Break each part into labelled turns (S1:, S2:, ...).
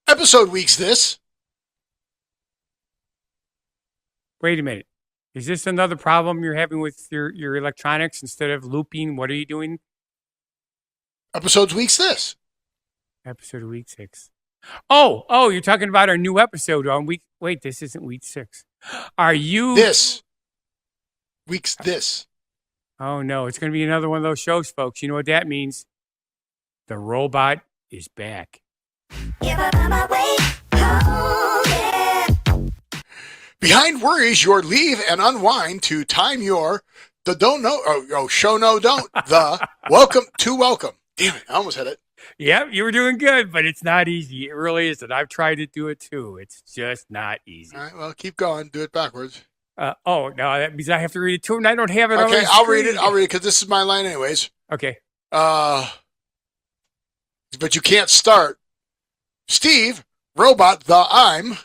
S1: Episode weeks this.
S2: Wait a minute. Is this another problem you're having with your electronics? Instead of looping, what are you doing?
S1: Episodes weeks this.
S2: Episode of week 6. Oh, you're talking about our new episode on week. Wait, this isn't week 6. Are you
S1: This. Weeks this.
S2: Oh no, it's going to be another one of those shows, folks. You know what that means? The robot is back.
S1: Behind worries, your leave and unwind to time your the don't know show no don't the welcome. Damn it, I almost had it.
S2: Yep, you were doing good, but it's not easy. It really isn't. I've tried to do it too. It's just not easy.
S1: All right, well, keep going. Do it backwards.
S2: No, that means I have to read it too, and I don't have it.
S1: Okay, I'll read it because this is my line anyways.
S2: Okay.
S1: But you can't start. Steve, robot, the I'm,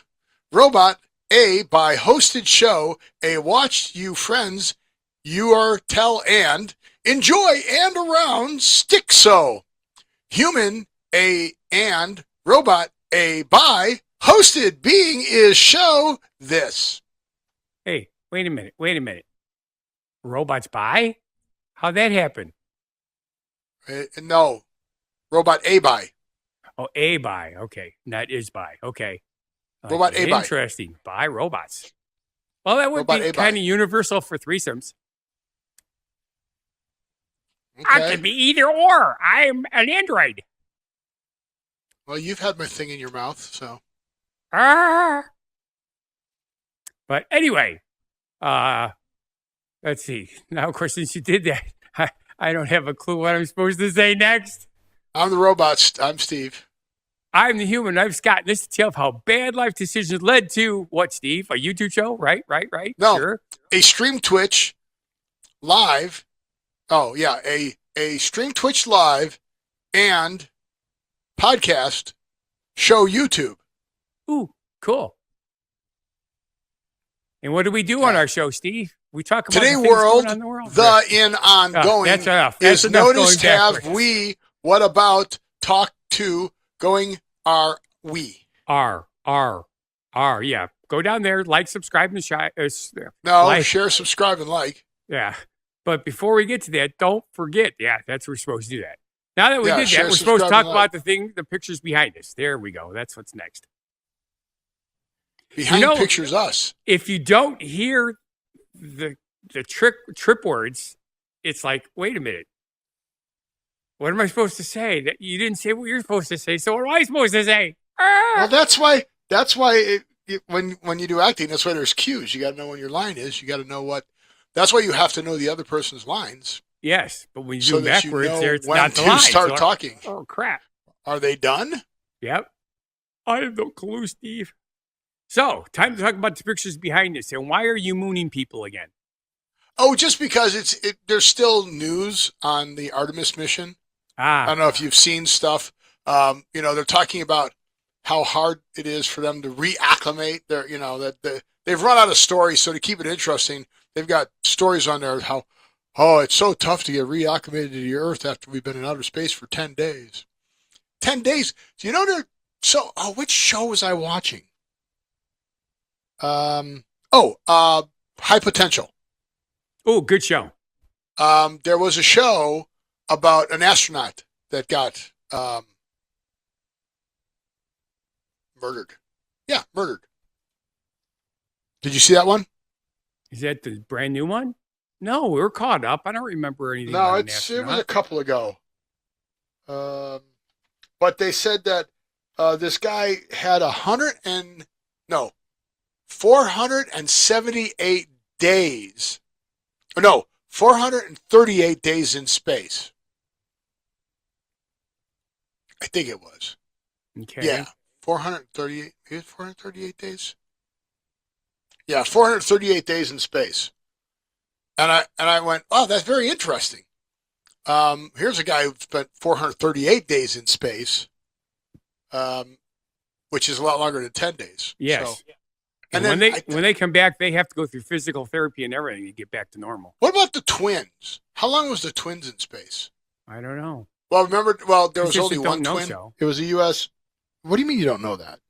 S1: robot, a by hosted show, a watch you friends, you are tell and, enjoy and around, stick so. Human, a and, robot, a by, hosted being is show this.
S2: Hey, wait a minute. Robots by? How'd that happen?
S1: No. Robot A by.
S2: Oh, A by. Okay. Not is by. Okay.
S1: Robot A by.
S2: Interesting. By robots. Well, that would
S1: Robot
S2: be
S1: A
S2: kind
S1: by.
S2: of universal for threesomes.
S1: Okay.
S2: I could be either or. I'm an android.
S1: Well, you've had my thing in your mouth, so.
S2: But anyway, let's see. Now, of course, since you did that, I don't have a clue what I'm supposed to say next.
S1: I'm the robot. I'm Steve.
S2: I'm the human. I'm Scott. And this is a tale of how bad life decisions led to what, Steve? A YouTube show? Right.
S1: No.
S2: Sure.
S1: A stream Twitch live. Oh, yeah. A stream Twitch live and podcast show YouTube.
S2: Ooh, cool. And what do we do on our show, Steve? We talk about
S1: Today
S2: the things going on in the world.
S1: in ongoing
S2: that's enough. That's
S1: is
S2: enough
S1: noticed
S2: going
S1: have
S2: backwards.
S1: we, what about, talk to, going are we.
S2: R. Yeah. Go down there, like, subscribe, and share.
S1: Share, subscribe, and like.
S2: Yeah. But before we get to that, don't forget. Yeah, that's we're supposed to do that. Now that we did
S1: share,
S2: that, we're supposed to talk
S1: subscribe,
S2: about the pictures behind us. There we go. That's what's next.
S1: Behind pictures us.
S2: If you don't hear the trip words, it's like, wait a minute. What am I supposed to say? That you didn't say what you're supposed to say. So what am I supposed to say?
S1: Well, that's why when you do acting, that's why there's cues. You got to know when your line is. You got to know what. That's why you have to know the other person's lines.
S2: Yes, but when you do backwards, it's
S1: when
S2: not the
S1: to
S2: line.
S1: start talking.
S2: Oh crap!
S1: Are they done?
S2: Yep. I have no clue, Steve. So, time to talk about the pictures behind us. And why are you mooning people again?
S1: Oh, just because there's still news on the Artemis mission. I don't know if you've seen stuff. They're talking about how hard it is for them to reacclimate. They've run out of stories. So to keep it interesting, they've got stories on there how, it's so tough to get reacclimated to the Earth after we've been in outer space for 10 days. 10 days. Do you know which show was I watching? High Potential.
S2: Oh, good show.
S1: There was a show about an astronaut that got murdered. Yeah, murdered. Did you see that one?
S2: Is that the brand new one? No, we're caught up. I don't remember anything.
S1: No, it was a couple ago. But they said that this guy had 478 days. No, 438 days in space. I think it was.
S2: Okay.
S1: Yeah, 438 days. Yeah, 438 days in space. And I went, oh, that's very interesting. Here's a guy who spent 438 days in space, which is a lot longer than 10 days.
S2: Yes.
S1: So,
S2: and when they come back, they have to go through physical therapy and everything to get back to normal.
S1: What about the twins? How long was the twins in space?
S2: I don't know.
S1: Well, remember, there was
S2: Just
S1: only
S2: don't
S1: one
S2: know
S1: twin.
S2: so.
S1: It was a U.S. What do you mean you don't know that?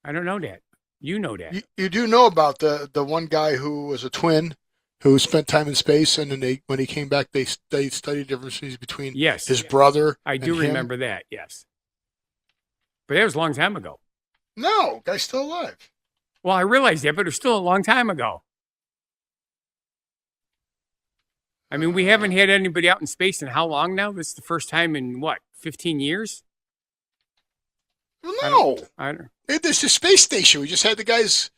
S2: I don't know that. You know that.
S1: You do know about the one guy who was a twin who spent time in space, and then when he came back, they studied differences between his brother
S2: I
S1: and
S2: do
S1: him.
S2: remember that, yes. But that was a long time ago.
S1: No, guy's still alive.
S2: Well, I realize that, but it was still a long time ago. I mean, we haven't had anybody out in space in how long now? This is the first time in, 15 years?
S1: No.
S2: I don't.
S1: It's the space station. We just had the guys.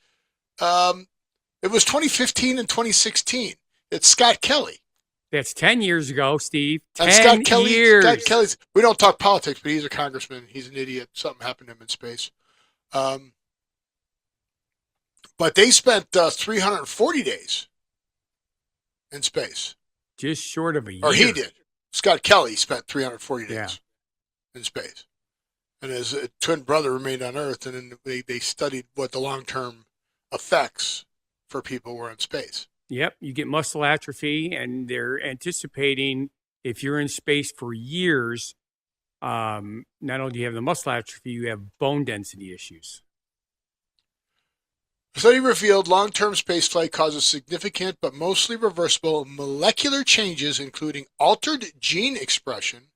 S1: It was 2015 and 2016. It's Scott Kelly.
S2: That's 10 years ago, Steve. 10
S1: and Scott Kelly,
S2: years.
S1: Scott Kelly's. We don't talk politics, but he's a congressman. He's an idiot. Something happened to him in space. But they spent 340 days in space.
S2: Just short of a year.
S1: Or he did. Scott Kelly spent 340 days in space. And his twin brother remained on Earth, and then they studied what the long-term effects for people were in space.
S2: Yep, you get muscle atrophy, and they're anticipating if you're in space for years, not only do you have the muscle atrophy, you have bone density issues.
S1: The study revealed long-term spaceflight causes significant but mostly reversible molecular changes, including altered gene expression,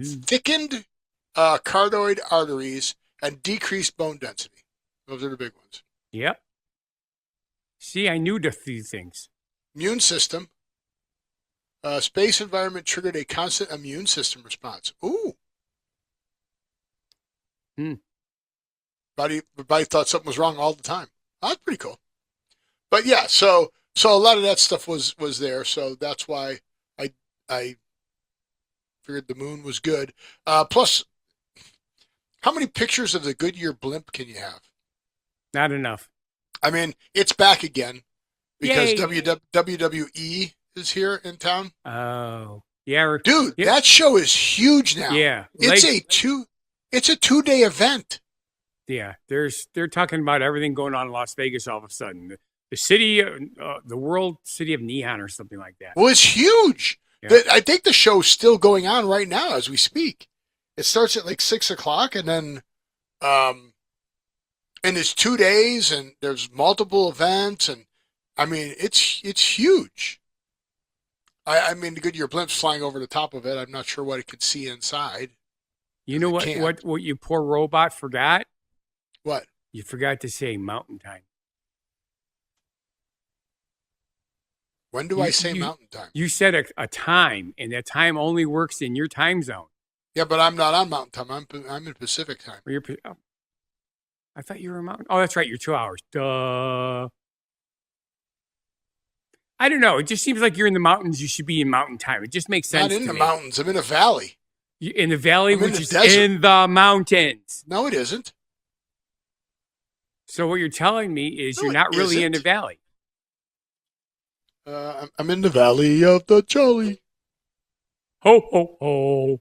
S1: thickened carotid arteries, and decreased bone density. Those are the big ones.
S2: Yep. See, I knew these things.
S1: Immune system. Space environment triggered a constant immune system response. Ooh. Body thought something was wrong all the time. Oh, that's pretty cool. But yeah, so a lot of that stuff was there. So that's why I figured the moon was good. Plus, how many pictures of the Goodyear blimp can you have?
S2: Not enough.
S1: I mean, it's back again because WWE is here in town.
S2: Oh, yeah,
S1: dude, that show is huge now.
S2: Yeah,
S1: it's a 2-day event.
S2: Yeah, they're talking about everything going on in Las Vegas all of a sudden. The city, the world city of neon or something like that.
S1: Well, it's huge.
S2: Yeah.
S1: I think the show's still going on right now as we speak. It starts at like 6:00, and then, and it's 2 days, and there's multiple events, and I mean it's huge. I mean the Goodyear blimp's flying over the top of it. I'm not sure what it could see inside.
S2: You know what you poor robot forgot?
S1: What?
S2: You forgot to say mountain time.
S1: When do I say mountain time?
S2: You said a time, and that time only works in your time zone.
S1: Yeah, but I'm not on mountain time. I'm in Pacific time.
S2: I thought you were mountain. Oh, that's right. You're 2 hours. Duh. I don't know. It just seems like you're in the mountains. You should be in mountain time. It just makes sense.
S1: Not in the mountains. I'm in a valley.
S2: In the valley, which is in the mountains.
S1: No, it isn't.
S2: So what you're telling me is you're not really in the valley.
S1: I'm in the valley of the jolly.
S2: Ho, ho, ho.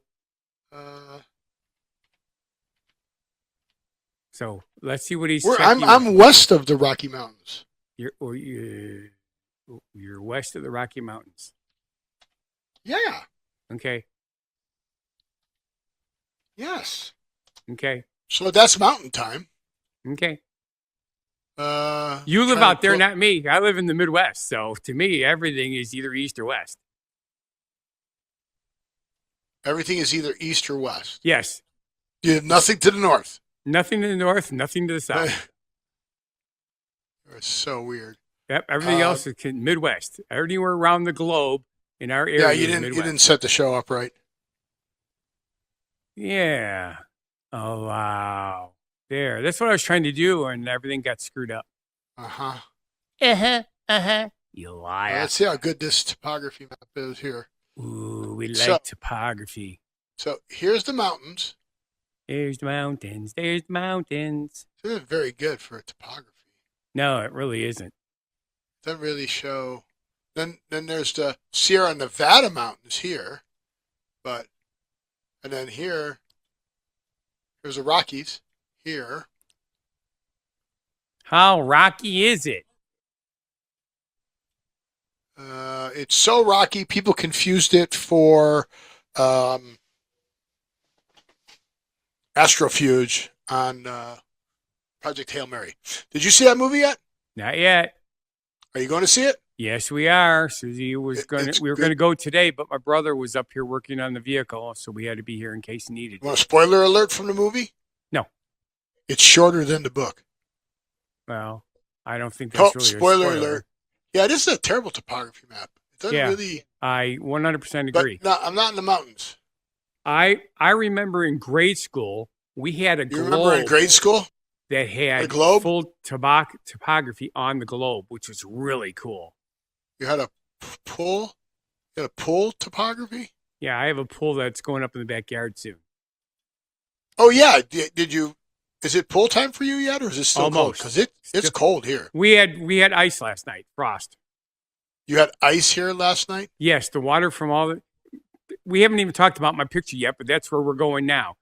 S2: So let's see what he's.
S1: I'm west of the Rocky Mountains.
S2: You're west of the Rocky Mountains.
S1: Yeah.
S2: Okay.
S1: Yes.
S2: Okay.
S1: So that's mountain time.
S2: Okay. You live out there, not me. I live in the Midwest, so to me, everything is either east or west.
S1: Everything is either east or west.
S2: Yes.
S1: You have nothing to the north.
S2: Nothing to the north, nothing to the south.
S1: It's so weird.
S2: Yep. Everything else is Midwest. Everywhere around the globe in our area.
S1: Yeah, you didn't set the show up right.
S2: Yeah. Oh wow. There. That's what I was trying to do, and everything got screwed up.
S1: Uh-huh.
S2: You liar.
S1: Let's see how good this topography map is here.
S2: Ooh, we like topography.
S1: So here's the mountains.
S2: There's the mountains. There's the mountains.
S1: This isn't very good for a topography.
S2: No, it really isn't.
S1: Doesn't really show. Then there's the Sierra Nevada mountains here, and then here's the Rockies. Here.
S2: How rocky is it?
S1: It's so rocky, people confused it for Astrofuge on Project Hail Mary. Did you see that movie yet?
S2: Not yet.
S1: Are you going to see it?
S2: Yes, we are. Susie was going. We were going to go today, but my brother was up here working on the vehicle, so we had to be here in case needed.
S1: Want a spoiler alert from the movie?
S2: No.
S1: It's shorter than the book.
S2: Well, I don't think that's really
S1: spoiler alert. Yeah, this is a terrible topography map. It doesn't really.
S2: I 100% agree.
S1: But no, I'm not in the mountains.
S2: I remember in grade school we had a globe.
S1: You remember in grade school
S2: that had full topography on the globe, which was really cool.
S1: You had a pool? You had a pool topography?
S2: Yeah, I have a pool that's going up in the backyard soon.
S1: Oh yeah, did you? Is it pool time for you yet, or is it still
S2: almost
S1: cold? Because it's cold here.
S2: We had ice last night, frost.
S1: You had ice here last night?
S2: Yes, the water from all the. We haven't even talked about my picture yet, but that's where we're going now.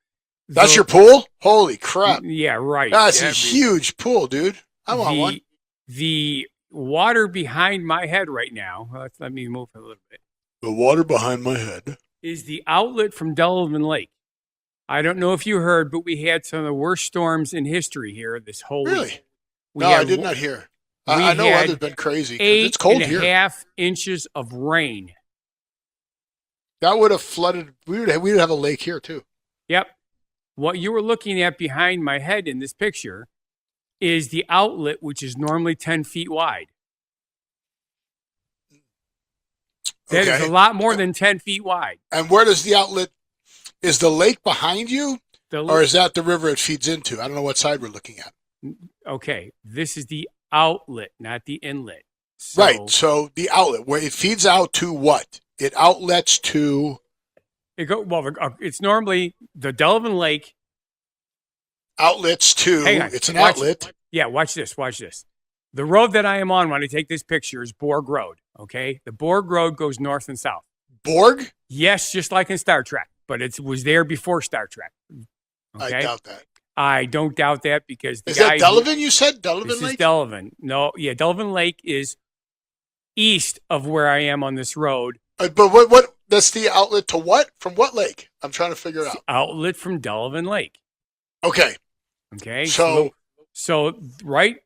S1: That's your pool? Holy crap!
S2: Yeah, right.
S1: That's a huge pool, dude. I want one.
S2: The water behind my head right now. Let me move a little bit.
S1: The water behind my head
S2: is the outlet from Delavan Lake. I don't know if you heard, but we had some of the worst storms in history here this whole week.
S1: No, I did not hear. I know weather's been crazy. It's cold here.
S2: 8.5 inches of rain.
S1: That would have flooded. We would have a lake here too.
S2: Yep. What you were looking at behind my head in this picture is the outlet, which is normally 10 feet wide. That is a lot more than 10 feet wide.
S1: And where does the outlet? Is the lake behind you? Or is that the river it feeds into? I don't know what side we're looking at.
S2: Okay. This is the outlet, not the inlet.
S1: Right. So the outlet, where it feeds out to what? It outlets to...
S2: it's normally the Delavan Lake.
S1: Outlets to... It's an outlet.
S2: Yeah, watch this. The road that I am on when I take this picture is Borg Road, okay? The Borg Road goes north and south.
S1: Borg?
S2: Yes, just like in Star Trek, but it was there before Star Trek.
S1: Okay? I doubt that.
S2: I don't doubt that because
S1: is that Delavan? You said Delavan
S2: Lake?
S1: This
S2: is Delavan. No, yeah, Delavan Lake is east of where I am on this road.
S1: But what? That's the outlet to what? From what lake? I'm trying to figure it out.
S2: Outlet from Delavan Lake.
S1: Okay.
S2: So right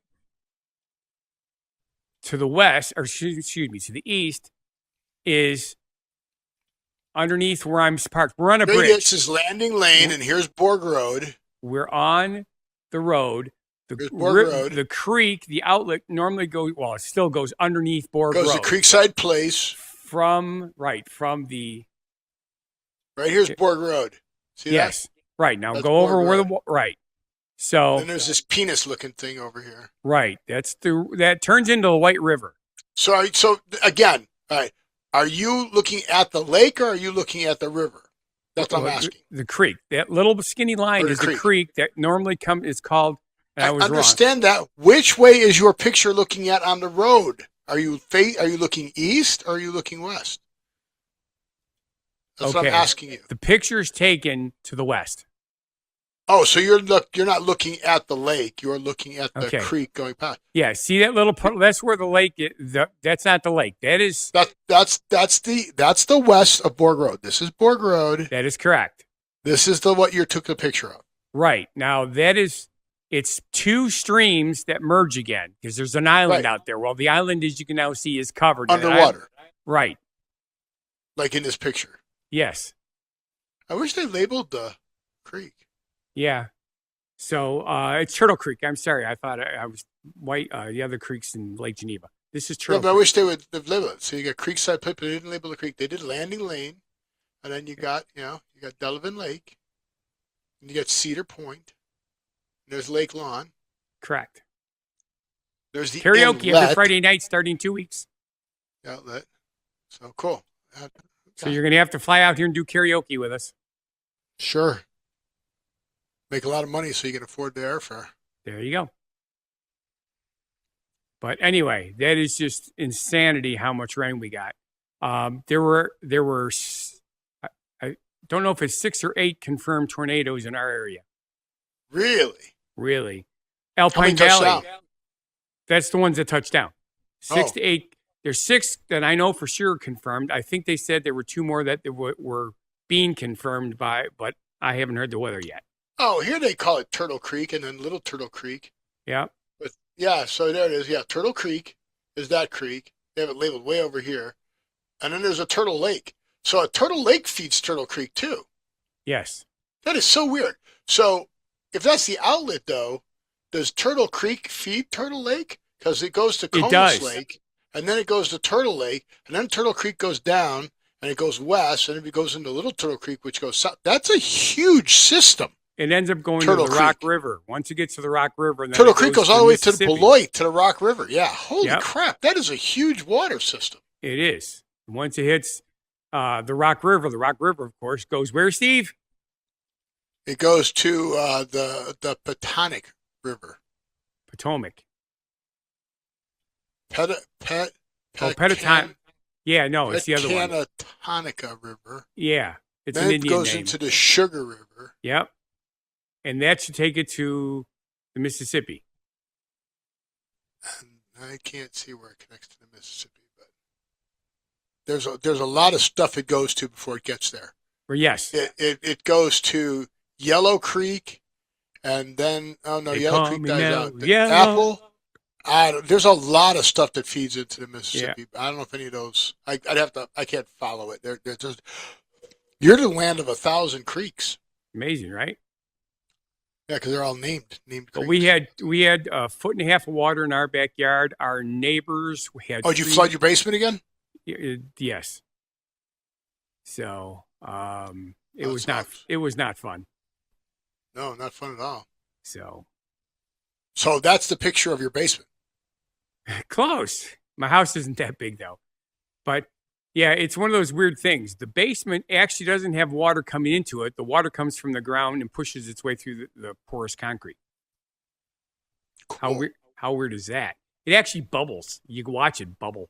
S2: to the west, or excuse me, to the east is underneath where I'm parked. We're on a bridge.
S1: This is Landing Lane, and here's Borg Road.
S2: We're on the road. The creek, the outlet normally goes, well, it still goes underneath Borg Road.
S1: Goes to Creekside Place.
S2: From the...
S1: Right here's Borg Road. See
S2: yes.
S1: that?
S2: Right. Now go over where the... Right. So...
S1: And there's this penis-looking thing over here.
S2: Right. That turns into the White River.
S1: So again, all right, are you looking at the lake or are you looking at the river? That's what I'm asking.
S2: The creek. That little skinny line is the creek that normally is called...
S1: I understand that. Which way is your picture looking at on the road? Are you looking east or are you looking west? That's what I'm asking you.
S2: The picture's taken to the west.
S1: Oh, so you're not looking at the lake. You're looking at the creek going past.
S2: Yeah, see that little that's where the lake is. That's not the lake. That is
S1: that's the west of Borg Road. This is Borg Road.
S2: That is correct.
S1: This is what you took the picture of.
S2: Right. Now it's two streams that merge again because there's an island out there. Well, the island, as you can now see, is covered
S1: underwater.
S2: Right.
S1: Like in this picture.
S2: Yes.
S1: I wish they labeled the creek.
S2: Yeah. So it's Turtle Creek. I'm sorry. I thought I was white. The other creek's in Lake Geneva. This is Turtle Creek.
S1: I wish they would have labeled it. So you got Creekside Place, but they didn't label the creek. They did Landing Lane. And then you got Delavan Lake. And you got Cedar Point. There's Lake Lawn.
S2: Correct.
S1: There's the
S2: karaoke every Friday night starting 2 weeks.
S1: Outlet. So cool.
S2: So you're going to have to fly out here and do karaoke with us.
S1: Sure. Make a lot of money so you can afford the airfare.
S2: There you go. But anyway, that is just insanity how much rain we got. There were I don't know if it's 6 or 8 confirmed tornadoes in our area. Really. Alpine Valley. That's the ones that touched down. 6 to 8. There's 6 that I know for sure confirmed. I think they said there were 2 more that were being confirmed but I haven't heard the weather yet.
S1: Oh, here they call it Turtle Creek and then Little Turtle Creek.
S2: Yeah.
S1: But yeah, so there it is. Yeah, Turtle Creek is that creek. They have it labeled way over here. And then there's a Turtle Lake. So a Turtle Lake feeds Turtle Creek too.
S2: Yes.
S1: That is so weird. So if that's the outlet, though, does Turtle Creek feed Turtle Lake? Because it goes to Comus Lake, and then it goes to Turtle Lake, and then Turtle Creek goes down, and it goes west, and it goes into Little Turtle Creek, which goes south. That's a huge system.
S2: It ends up going to the Rock River. Once it gets to the Rock River, and then
S1: Turtle Creek goes all the way to Beloit, to the Rock River. Yeah, holy crap. That is a huge water system.
S2: It is. Once it hits the Rock River, of course, goes where, Steve?
S1: It goes to the Potomac River.
S2: Potomac.
S1: Petitone.
S2: Yeah, no, it's the other one.
S1: Petitone River.
S2: Yeah, it's
S1: then
S2: an Indian
S1: it goes
S2: name.
S1: into the Sugar River.
S2: Yep. And that should take it to the Mississippi.
S1: And I can't see where it connects to the Mississippi, but there's a lot of stuff it goes to before it gets there.
S2: Well, yes.
S1: It goes to Yellow Creek, and then Yellow Creek dies out. Apple. There's a lot of stuff that feeds into the Mississippi. Yeah. I don't know if any of those. I can't follow it. They're just. You're the land of 1,000 creeks.
S2: Amazing, right?
S1: Yeah, because they're all named creeks.
S2: But we had a foot and a half of water in our backyard. Our neighbors had.
S1: Oh, did you flood your basement again?
S2: Yes. So it was not fun.
S1: No, not fun at all.
S2: So
S1: that's the picture of your basement.
S2: Close. My house isn't that big though, but yeah, it's one of those weird things. The basement actually doesn't have water coming into it. The water comes from the ground and pushes its way through the porous concrete.
S1: Cool.
S2: How weird is that? It actually bubbles. You can watch it bubble.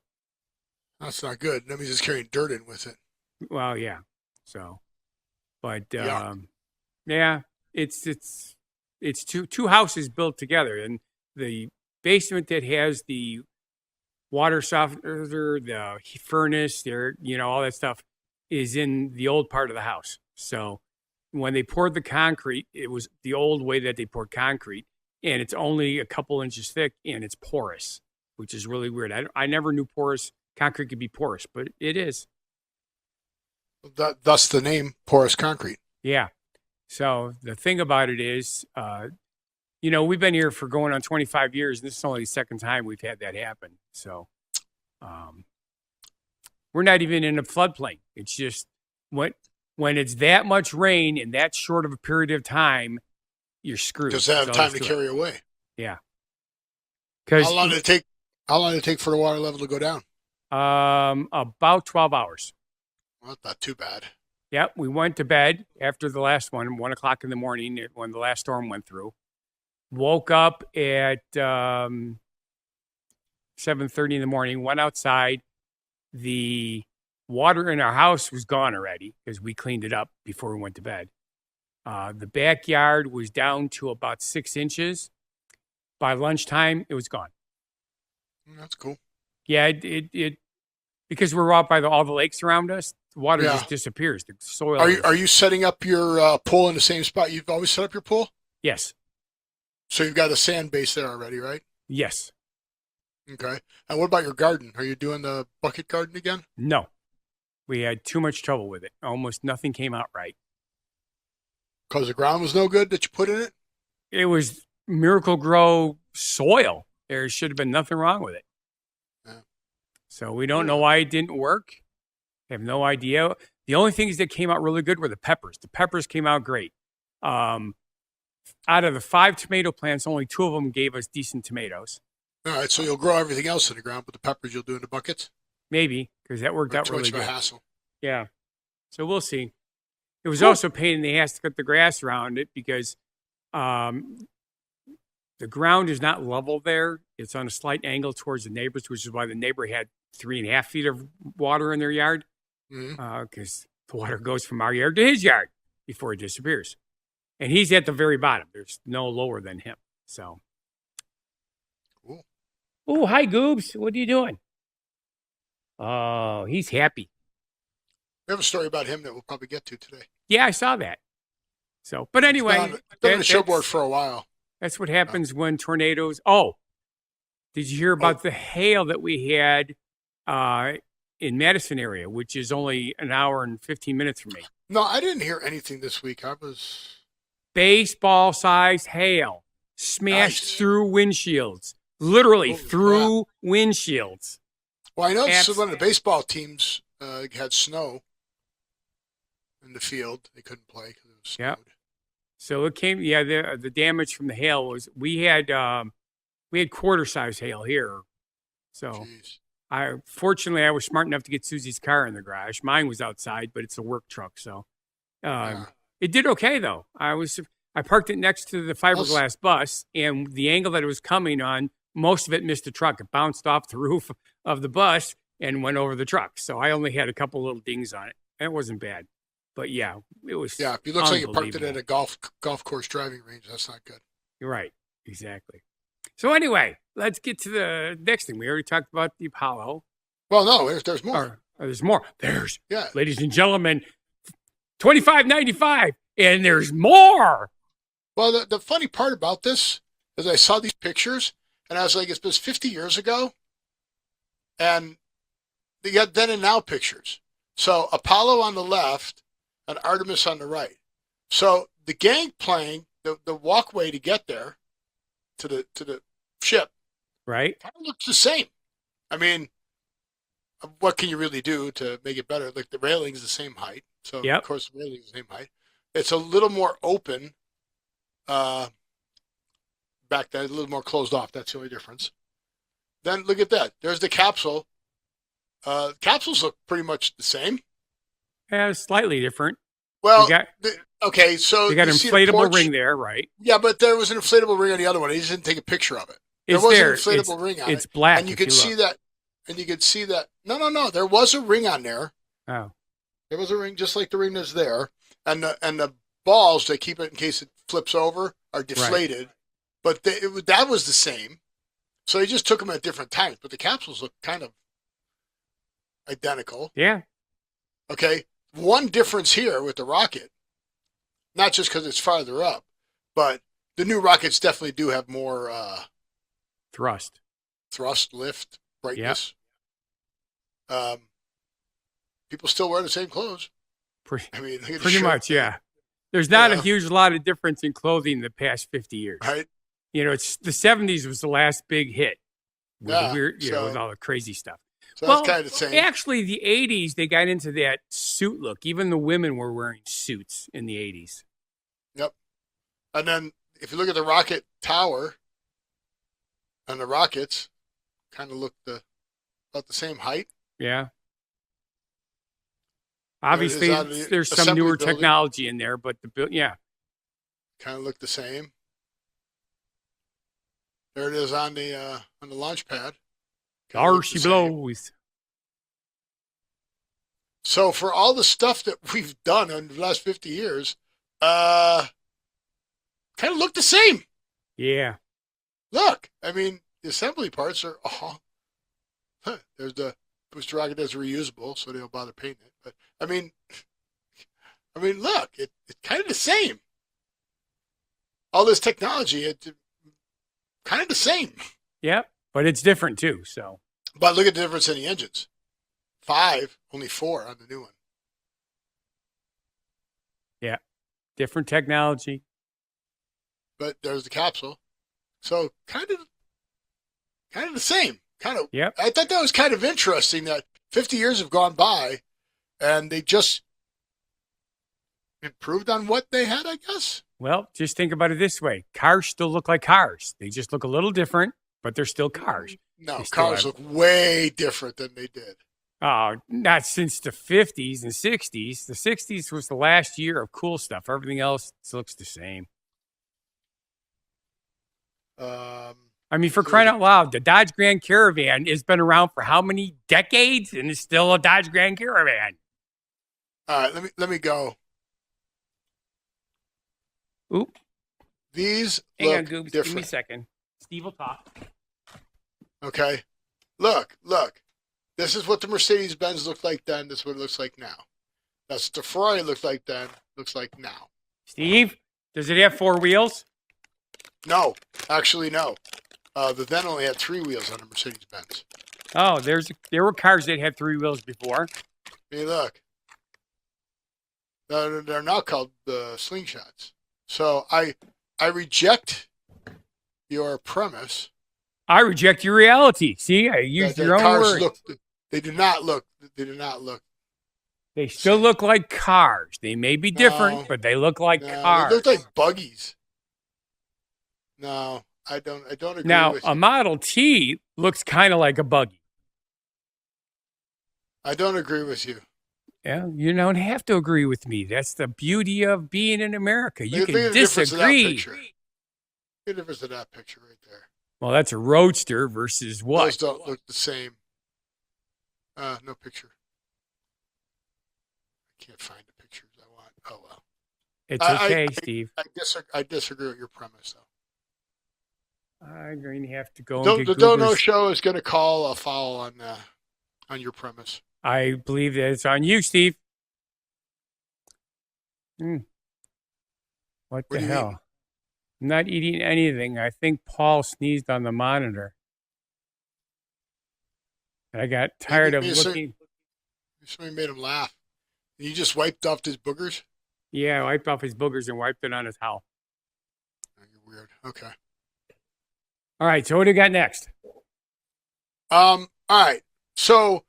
S1: That's not good. That means it's carrying dirt in with it.
S2: Well, yeah. So, but
S1: yeah,
S2: it's two houses built together, and the basement that has the water softener, the furnace, all that stuff is in the old part of the house. So when they poured the concrete, it was the old way that they poured concrete, and it's only a couple inches thick, and it's porous, which is really weird. I never knew concrete could be porous, but it is.
S1: Thus the name porous concrete.
S2: Yeah. So the thing about it is, we've been here for going on 25 years, and this is only the second time we've had that happen. So we're not even in a floodplain. It's just when it's that much rain in that short of a period of time, you're screwed.
S1: Does that have time to carry away?
S2: Yeah.
S1: How long did it take for the water level to go down?
S2: About 12 hours.
S1: Well, that's not too bad.
S2: Yep, we went to bed after the last one, 1 o'clock in the morning when the last storm went through. Woke up at 7:30 in the morning, went outside. The water in our house was gone already because we cleaned it up before we went to bed. The backyard was down to about 6 inches. By lunchtime, it was gone.
S1: That's cool.
S2: Yeah, it because we're out by all the lakes around us. The water just disappears. The soil.
S1: Are you setting up your pool in the same spot you've always set up your pool?
S2: Yes.
S1: So you've got a sand base there already, right?
S2: Yes.
S1: Okay. And what about your garden? Are you doing the bucket garden again?
S2: No. We had too much trouble with it. Almost nothing came out right.
S1: Because the ground was no good that you put in it?
S2: It was Miracle Grow soil. There should have been nothing wrong with it. Yeah. So we don't know why it didn't work. I have no idea. The only things that came out really good were the peppers. The peppers came out great. Out of the 5 tomato plants, only 2 of them gave us decent tomatoes.
S1: All right, so you'll grow everything else in the ground, but the peppers you'll do in the buckets?
S2: Maybe, because that worked out really good.
S1: Too much of a hassle.
S2: Yeah. So we'll see. It was also a pain in the ass to cut the grass around it because the ground is not level there. It's on a slight angle towards the neighbors, which is why the neighbor had 3.5 feet of water in their yard. Because the water goes from our yard to his yard before it disappears. And he's at the very bottom. There's no lower than him. So.
S1: Cool.
S2: Oh, hi, Goobs. What are you doing? Oh, he's happy.
S1: We have a story about him that we'll probably get to today.
S2: Yeah, I saw that. So, but anyway,
S1: it's been on the showboard for a while.
S2: That's what happens when tornadoes. Oh, did you hear about the hail that we had in Madison area, which is only an hour and 15 minutes from me?
S1: No, I didn't hear anything this week. I was
S2: baseball-sized hail smashed through windshields, literally through windshields.
S1: Well, I know one of the baseball teams had snow in the field. They couldn't play because it was snowed.
S2: Yep. So it came. Yeah, the damage from the hail was we had quarter-size hail here. So fortunately I was smart enough to get Susie's car in the garage. Mine was outside, but it's a work truck, so it did okay though. I parked it next to the fiberglass bus, and the angle that it was coming on, most of it missed the truck. It bounced off the roof of the bus and went over the truck. So I only had a couple little dings on it. It wasn't bad. But yeah, it was.
S1: Yeah, it looks like you parked it at a golf course driving range. That's not good.
S2: You're right. Exactly. So anyway, let's get to the next thing. We already talked about the Apollo.
S1: Well, no, there's more.
S2: There's more. Ladies and gentlemen, $25.95, and there's more.
S1: Well, the funny part about this is I saw these pictures, and I was like, it's 50 years ago, and they got then and now pictures. So Apollo on the left and Artemis on the right. So the gangplank, the walkway to get there, to the ship,
S2: right,
S1: kind of looks the same. I mean, what can you really do to make it better? Like the railing's the same height, so of course the railing's the same height. It's a little more open. Back then, a little more closed off. That's the only difference. Then look at that. There's the capsule. Capsules look pretty much the same.
S2: Yeah, slightly different.
S1: Well, so
S2: you got an inflatable ring there, right?
S1: Yeah, but there was an inflatable ring on the other one. He just didn't take a picture of it. There was an inflatable ring on it.
S2: It's black.
S1: And you could see that. And you could see that. No. There was a ring on there.
S2: Oh.
S1: There was a ring just like the ring that's there. And the balls, they keep it in case it flips over, are deflated. Right. But that was the same. So they just took them at different times. But the capsules look kind of identical.
S2: Yeah.
S1: Okay. One difference here with the rocket, not just because it's farther up, but the new rockets definitely do have more
S2: thrust,
S1: lift, brightness. Yep. People still wear the same clothes.
S2: Pretty much, yeah. There's not a huge lot of difference in clothing in the past 50 years.
S1: Right.
S2: It's the 70s was the last big hit with the weird, with all the crazy stuff.
S1: So that's kind of the same.
S2: Actually, the 80s, they got into that suit look. Even the women were wearing suits in the 80s.
S1: Yep. And then if you look at the rocket tower and the rockets, kind of look about the same height.
S2: Yeah. Obviously, there's some newer technology in there, but
S1: kind of look the same. There it is on the launch pad.
S2: There she blows.
S1: So for all the stuff that we've done in the last 50 years, kind of look the same.
S2: Yeah.
S1: Look, the assembly parts are there's the booster rocket that's reusable, so they don't bother painting it. But look, it's kind of the same. All this technology, it's kind of the same.
S2: Yeah, but it's different too. So,
S1: but look at the difference in the engines. 5, only 4 on the new one.
S2: Yeah, different technology.
S1: But there's the capsule, so kind of the same.
S2: Yep.
S1: I thought that was kind of interesting that 50 years have gone by, and they just improved on what they had, I guess.
S2: Well, just think about it this way. Cars still look like cars. They just look a little different, but they're still cars.
S1: No, cars look way different than they did.
S2: Oh, not since the 50s and 60s. The 60s was the last year of cool stuff. Everything else looks the same. For crying out loud, the Dodge Grand Caravan has been around for how many decades, and it's still a Dodge Grand Caravan.
S1: All right, let me go.
S2: Oop.
S1: These
S2: Hang
S1: look
S2: on, Goobs.
S1: different.
S2: Give me a second. Steve will talk.
S1: Okay. Look. This is what the Mercedes-Benz looked like then. This is what it looks like now. That's what the Ferrari looked like then. Looks like now.
S2: Steve, does it have 4 wheels?
S1: No, actually, no. The then only had 3 wheels on the Mercedes-Benz.
S2: Oh, there were cars that had 3 wheels before.
S1: Hey, look. They're now called slingshots. So I reject your premise.
S2: I reject your reality. See, I used your own words.
S1: They do not look. They do not look.
S2: They still look like cars. They may be different, but they look like cars.
S1: They look like buggies. No, I don't agree
S2: now,
S1: with you.
S2: A Model T looks kind of like a buggy.
S1: I don't agree with you.
S2: Yeah, you don't have to agree with me. That's the beauty of being in America. You can disagree.
S1: Look at the difference of that picture right there.
S2: Well, that's a Roadster versus what?
S1: Those don't look the same. No picture. I can't find the pictures I want. Oh, well.
S2: It's okay, Steve.
S1: I disagree with your premise, though.
S2: I'm going to have to go
S1: The
S2: and get
S1: Dono Show is going to call a foul on your premise.
S2: I believe that it's on you, Steve. What the hell? I'm not eating anything. I think Paul sneezed on the monitor. And I got tired of looking.
S1: Somebody made him laugh. You just wiped off his boogers?
S2: Yeah, I wiped off his boogers and wiped it on his towel.
S1: Oh, you're weird. Okay.
S2: All right, so what do you got next?
S1: All right. So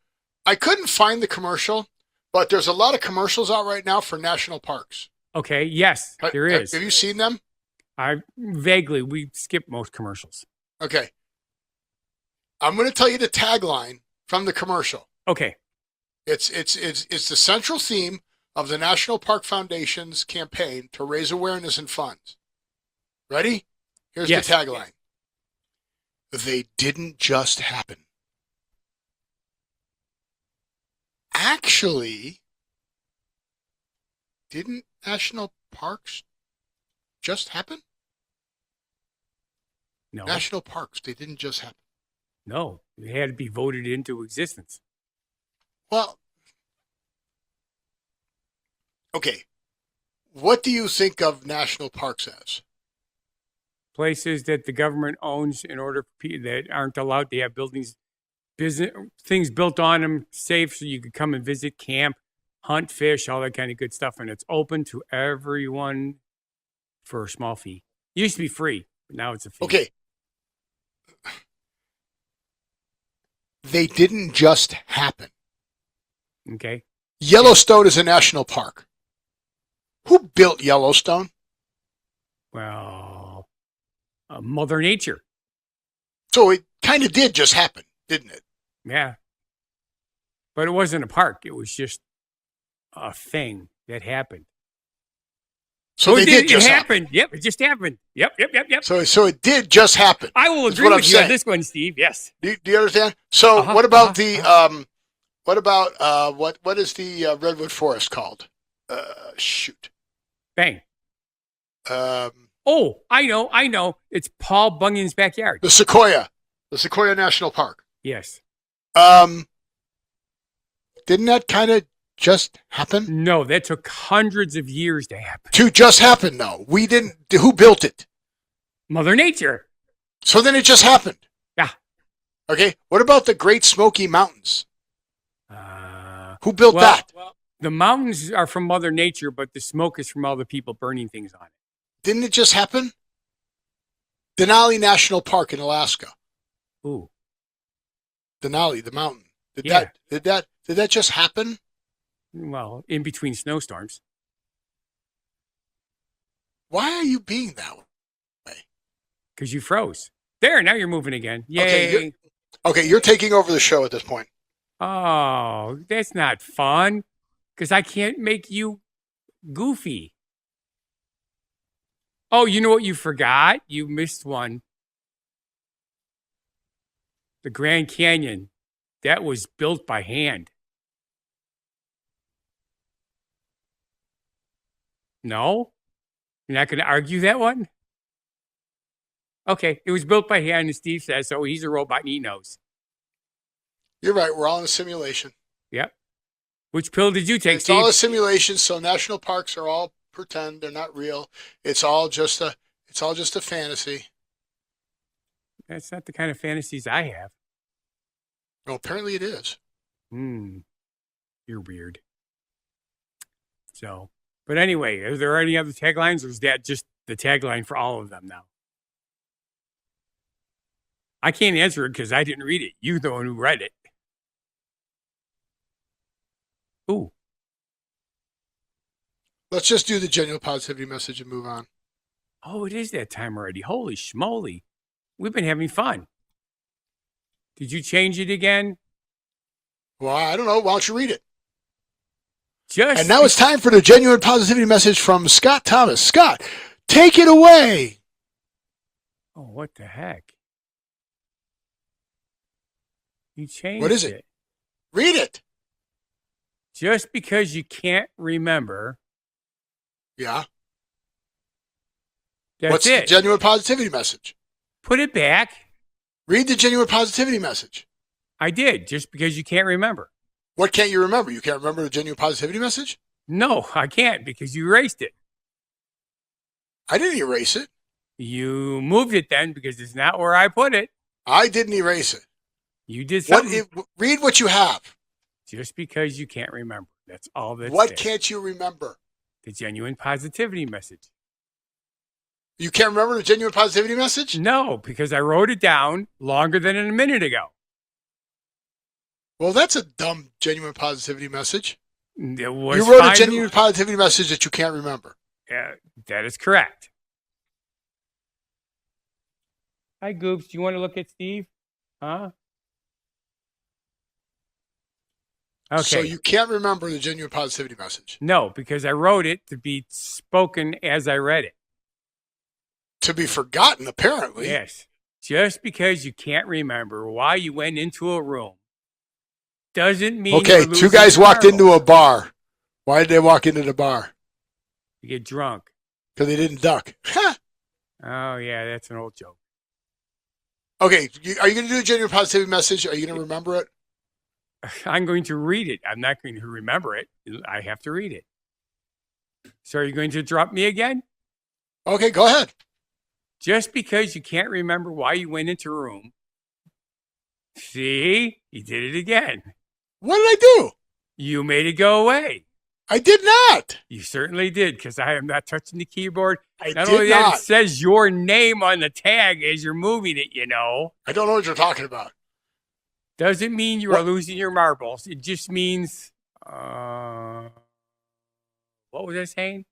S1: I couldn't find the commercial, but there's a lot of commercials out right now for national parks.
S2: Okay, yes, there is.
S1: Have you seen them?
S2: We skip most commercials.
S1: Okay. I'm going to tell you the tagline from the commercial.
S2: Okay.
S1: It's the central theme of the National Park Foundation's campaign to raise awareness and funds. Ready? Here's the tagline. They didn't just happen. Actually, didn't national parks just happen?
S2: No.
S1: National parks, they didn't just happen.
S2: No, they had to be voted into existence.
S1: Well, okay. What do you think of national parks as?
S2: Places that the government owns in order for people that aren't allowed to have things built on them, safe so you could come and visit, camp, hunt, fish, all that kind of good stuff. And it's open to everyone for a small fee. It used to be free, but now it's a fee.
S1: Okay. They didn't just happen.
S2: Okay.
S1: Yellowstone is a national park. Who built Yellowstone?
S2: Well, Mother Nature.
S1: So it kind of did just happen, didn't it?
S2: Yeah. But it wasn't a park. It was just a thing that happened.
S1: So it did just
S2: happen. Yep, it just happened. Yep.
S1: So it did just happen.
S2: I will agree with you on this one, Steve. Yes.
S1: Do you understand? So what about what is the redwood forest called? Shoot.
S2: Bang. Oh, I know. It's Paul Bunyan's backyard.
S1: The Sequoia National Park.
S2: Yes.
S1: Didn't that kind of just happen?
S2: No, that took hundreds of years to happen.
S1: To just happen, though. We didn't. Who built it?
S2: Mother Nature.
S1: So then it just happened.
S2: Yeah.
S1: Okay. What about the Great Smoky Mountains? Who built that?
S2: Well, the mountains are from Mother Nature, but the smoke is from all the people burning things on it.
S1: Didn't it just happen? Denali National Park in Alaska.
S2: Ooh.
S1: Denali, the mountain. Did that just happen?
S2: Well, in between snowstorms.
S1: Why are you being that way?
S2: Because you froze. There, now you're moving again. Yay.
S1: Okay, you're taking over the show at this point.
S2: Oh, that's not fun. Because I can't make you goofy. Oh, you know what you forgot? You missed one. The Grand Canyon. That was built by hand. No? You're not going to argue that one? Okay, it was built by hand, and Steve says so. He's a robot, and he knows.
S1: You're right. We're all in a simulation.
S2: Yep. Which pill did you take,
S1: It's
S2: Steve?
S1: all a simulation, so national parks are all pretend. They're not real. It's all just a fantasy.
S2: That's not the kind of fantasies I have.
S1: Well, apparently it is.
S2: You're weird. So, but anyway, are there any other taglines, or is that just the tagline for all of them now? I can't answer it because I didn't read it. You're the one who read it. Ooh.
S1: Let's just do the genuine positivity message and move on.
S2: Oh, it is that time already. Holy schmoly. We've been having fun. Did you change it again?
S1: Well, I don't know. Why don't you read it?
S2: And
S1: now it's time for the genuine positivity message from Scott Thomas. Scott, take it away.
S2: Oh, what the heck? You changed it.
S1: What is it? Read it.
S2: Just because you can't remember.
S1: Yeah.
S2: What's it?
S1: The genuine positivity message?
S2: Put it back.
S1: Read the genuine positivity message.
S2: I did, just because you can't remember.
S1: What can't you remember? You can't remember the genuine positivity message?
S2: No, I can't, because you erased it.
S1: I didn't erase it.
S2: You moved it then, because it's not where I put it.
S1: I didn't erase it.
S2: You did something.
S1: Read what you have.
S2: Just because you can't remember. That's all that's
S1: What
S2: there.
S1: Can't you remember?
S2: The genuine positivity message.
S1: You can't remember the genuine positivity message?
S2: No, because I wrote it down longer than a minute ago.
S1: Well, that's a dumb genuine positivity message.
S2: You
S1: wrote a genuine positivity message that you can't remember.
S2: Yeah, that is correct. Hi, Goops. Do you want to look at Steve? Huh? Okay.
S1: So you can't remember the genuine positivity message?
S2: No, because I wrote it to be spoken as I read it.
S1: To be forgotten, apparently.
S2: Yes. Just because you can't remember why you went into a room doesn't mean.
S1: Okay, two guys walked into a bar. Why did they walk into the bar?
S2: To get drunk.
S1: Because they didn't duck.
S2: Oh, yeah, that's an old joke.
S1: Okay, are you going to do a genuine positivity message? Are you going to remember it?
S2: I'm going to read it. I'm not going to remember it. I have to read it. So are you going to drop me again?
S1: Okay, go ahead.
S2: Just because you can't remember why you went into a room. See? You did it again.
S1: What did I do?
S2: You made it go away.
S1: I did not.
S2: You certainly did, because I am not touching the keyboard.
S1: Not only that,
S2: it says your name on the tag as you're moving it, you know.
S1: I don't know what you're talking about.
S2: Doesn't mean you are losing your marbles. It just means, what was I saying?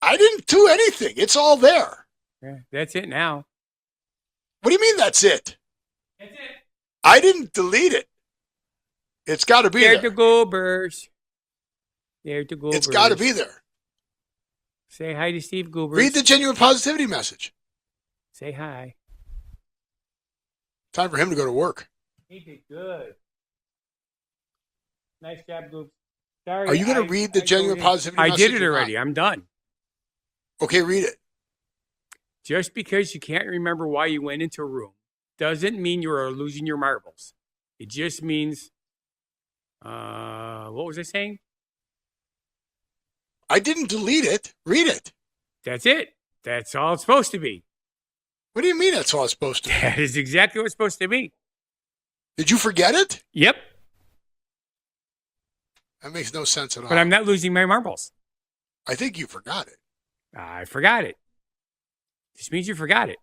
S1: I didn't do anything. It's all there.
S2: Yeah, that's it now.
S1: What do you mean that's it?
S2: That's it.
S1: I didn't delete it. It's got to be there.
S2: There's the goobers. There's the goobers.
S1: It's got to be there.
S2: Say hi to Steve Goobers.
S1: Read the genuine positivity message.
S2: Say hi.
S1: Time for him to go to work.
S2: He did good. Nice job, Goobs. Sorry.
S1: Are you going to read the genuine positivity message?
S2: I did it already. I'm done.
S1: Okay, read it.
S2: Just because you can't remember why you went into a room doesn't mean you are losing your marbles. It just means, what was I saying?
S1: I didn't delete it. Read it.
S2: That's it. That's all it's supposed to be.
S1: What do you mean that's all it's supposed to be?
S2: That is exactly what it's supposed to be.
S1: Did you forget it?
S2: Yep.
S1: That makes no sense at all.
S2: But I'm not losing my marbles.
S1: I think you forgot it.
S2: I forgot it. This means you forgot it.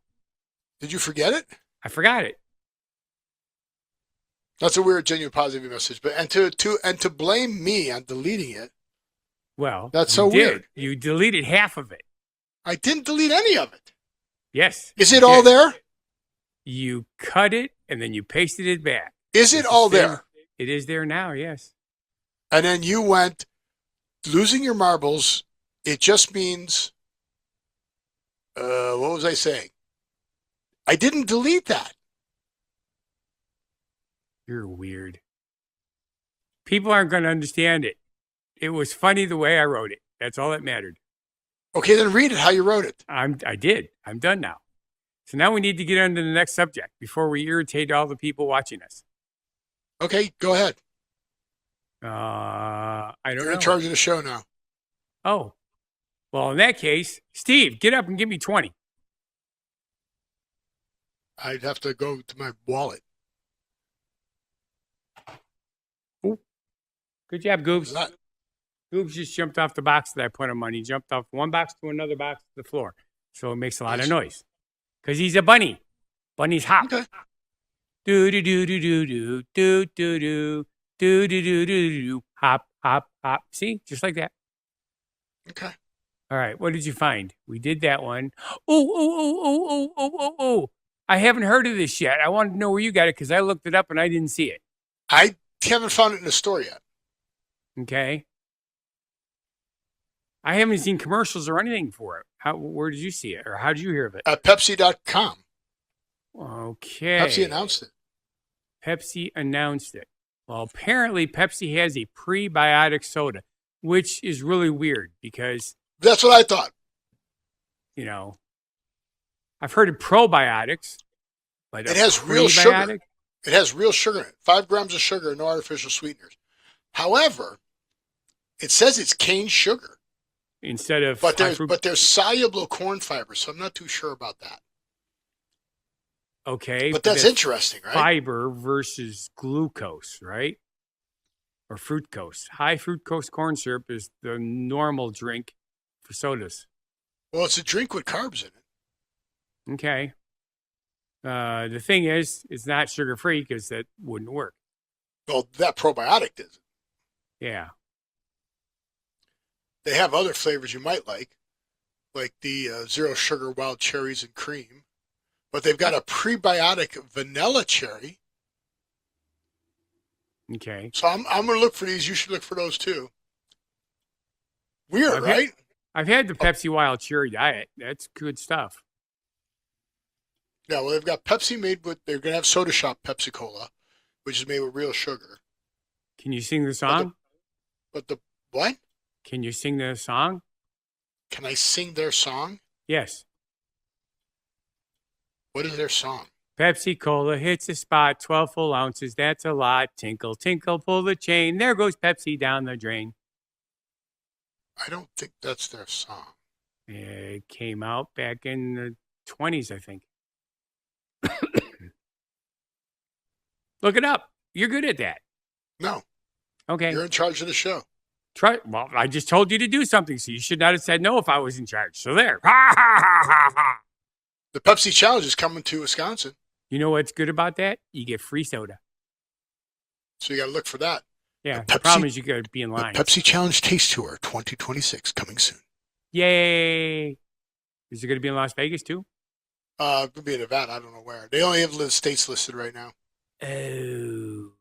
S1: Did you forget it?
S2: I forgot it.
S1: That's a weird genuine positive message. But and to blame me on deleting it.
S2: Well,
S1: that's so weird.
S2: You deleted half of it.
S1: I didn't delete any of it.
S2: Yes.
S1: Is it all there?
S2: You cut it and then you pasted it back.
S1: Is it all there?
S2: It is there now, yes.
S1: And then you went, losing your marbles, it just means, what was I saying? I didn't delete that.
S2: You're weird. People aren't going to understand it. It was funny the way I wrote it. That's all that mattered.
S1: Okay, then read it how you wrote it.
S2: I did. I'm done now. So now we need to get on to the next subject before we irritate all the people watching us.
S1: Okay, go ahead.
S2: I don't know.
S1: You're in charge of the show now.
S2: Oh. Well, in that case, Steve, get up and give me 20.
S1: I'd have to go to my wallet.
S2: Ooh. Good job, Goobs.
S1: That?
S2: Goobs just jumped off the box that I put him on. He jumped off one box to another box to the floor. So it makes a lot of noise. Because he's a bunny. Bunnies hop.
S1: Okay.
S2: Do do do do do do do do do do do do do do hop hop hop. See, just like that.
S1: Okay.
S2: All right. What did you find? We did that one. Oh. I haven't heard of this yet. I wanted to know where you got it because I looked it up and I didn't see it.
S1: I haven't found it in the store yet.
S2: Okay. I haven't seen commercials or anything for it. Where did you see it, or how did you hear of it?
S1: Pepsi.com.
S2: Okay.
S1: Pepsi announced it.
S2: Pepsi announced it. Well, apparently Pepsi has a prebiotic soda, which is really weird because
S1: that's what I thought.
S2: You know, I've heard of probiotics, but
S1: it has real sugar. It has real sugar in it. 5 grams of sugar, no artificial sweeteners. However, it says it's cane sugar
S2: instead of.
S1: But there's soluble corn fiber, so I'm not too sure about that.
S2: Okay,
S1: but that's interesting, right?
S2: Fiber versus glucose, right? Or fructose. High fructose corn syrup is the normal drink for sodas.
S1: Well, it's a drink with carbs in it.
S2: Okay. The thing is, it's not sugar-free because that wouldn't work.
S1: Well, that probiotic does.
S2: Yeah.
S1: They have other flavors you might like the zero sugar wild cherries and cream. But they've got a prebiotic vanilla cherry.
S2: Okay.
S1: So I'm going to look for these. You should look for those too. Weird, right?
S2: I've had the Pepsi Wild Cherry diet. That's good stuff.
S1: Yeah, well, they've got Pepsi made with, they're going to have Soda Shop Pepsi Cola, which is made with real sugar.
S2: Can you sing the song?
S1: But the what?
S2: Can you sing the song?
S1: Can I sing their song?
S2: Yes.
S1: What is their song?
S2: Pepsi Cola hits the spot, 12 full ounces, that's a lot. Tinkle, tinkle, pull the chain. There goes Pepsi down the drain.
S1: I don't think that's their song.
S2: It came out back in the 20s, I think. Look it up. You're good at that.
S1: No.
S2: Okay.
S1: You're in charge of the show.
S2: Well, I just told you to do something, so you should not have said no if I was in charge. So there.
S1: The Pepsi Challenge is coming to Wisconsin.
S2: You know what's good about that? You get free soda.
S1: So you got to look for that.
S2: Yeah, the problem is you got to be in line.
S1: The Pepsi Challenge Taste Tour 2026 coming soon.
S2: Yay! Is it going to be in Las Vegas too?
S1: It could be in Nevada. I don't know where. They only have the states listed right now.
S2: Oh.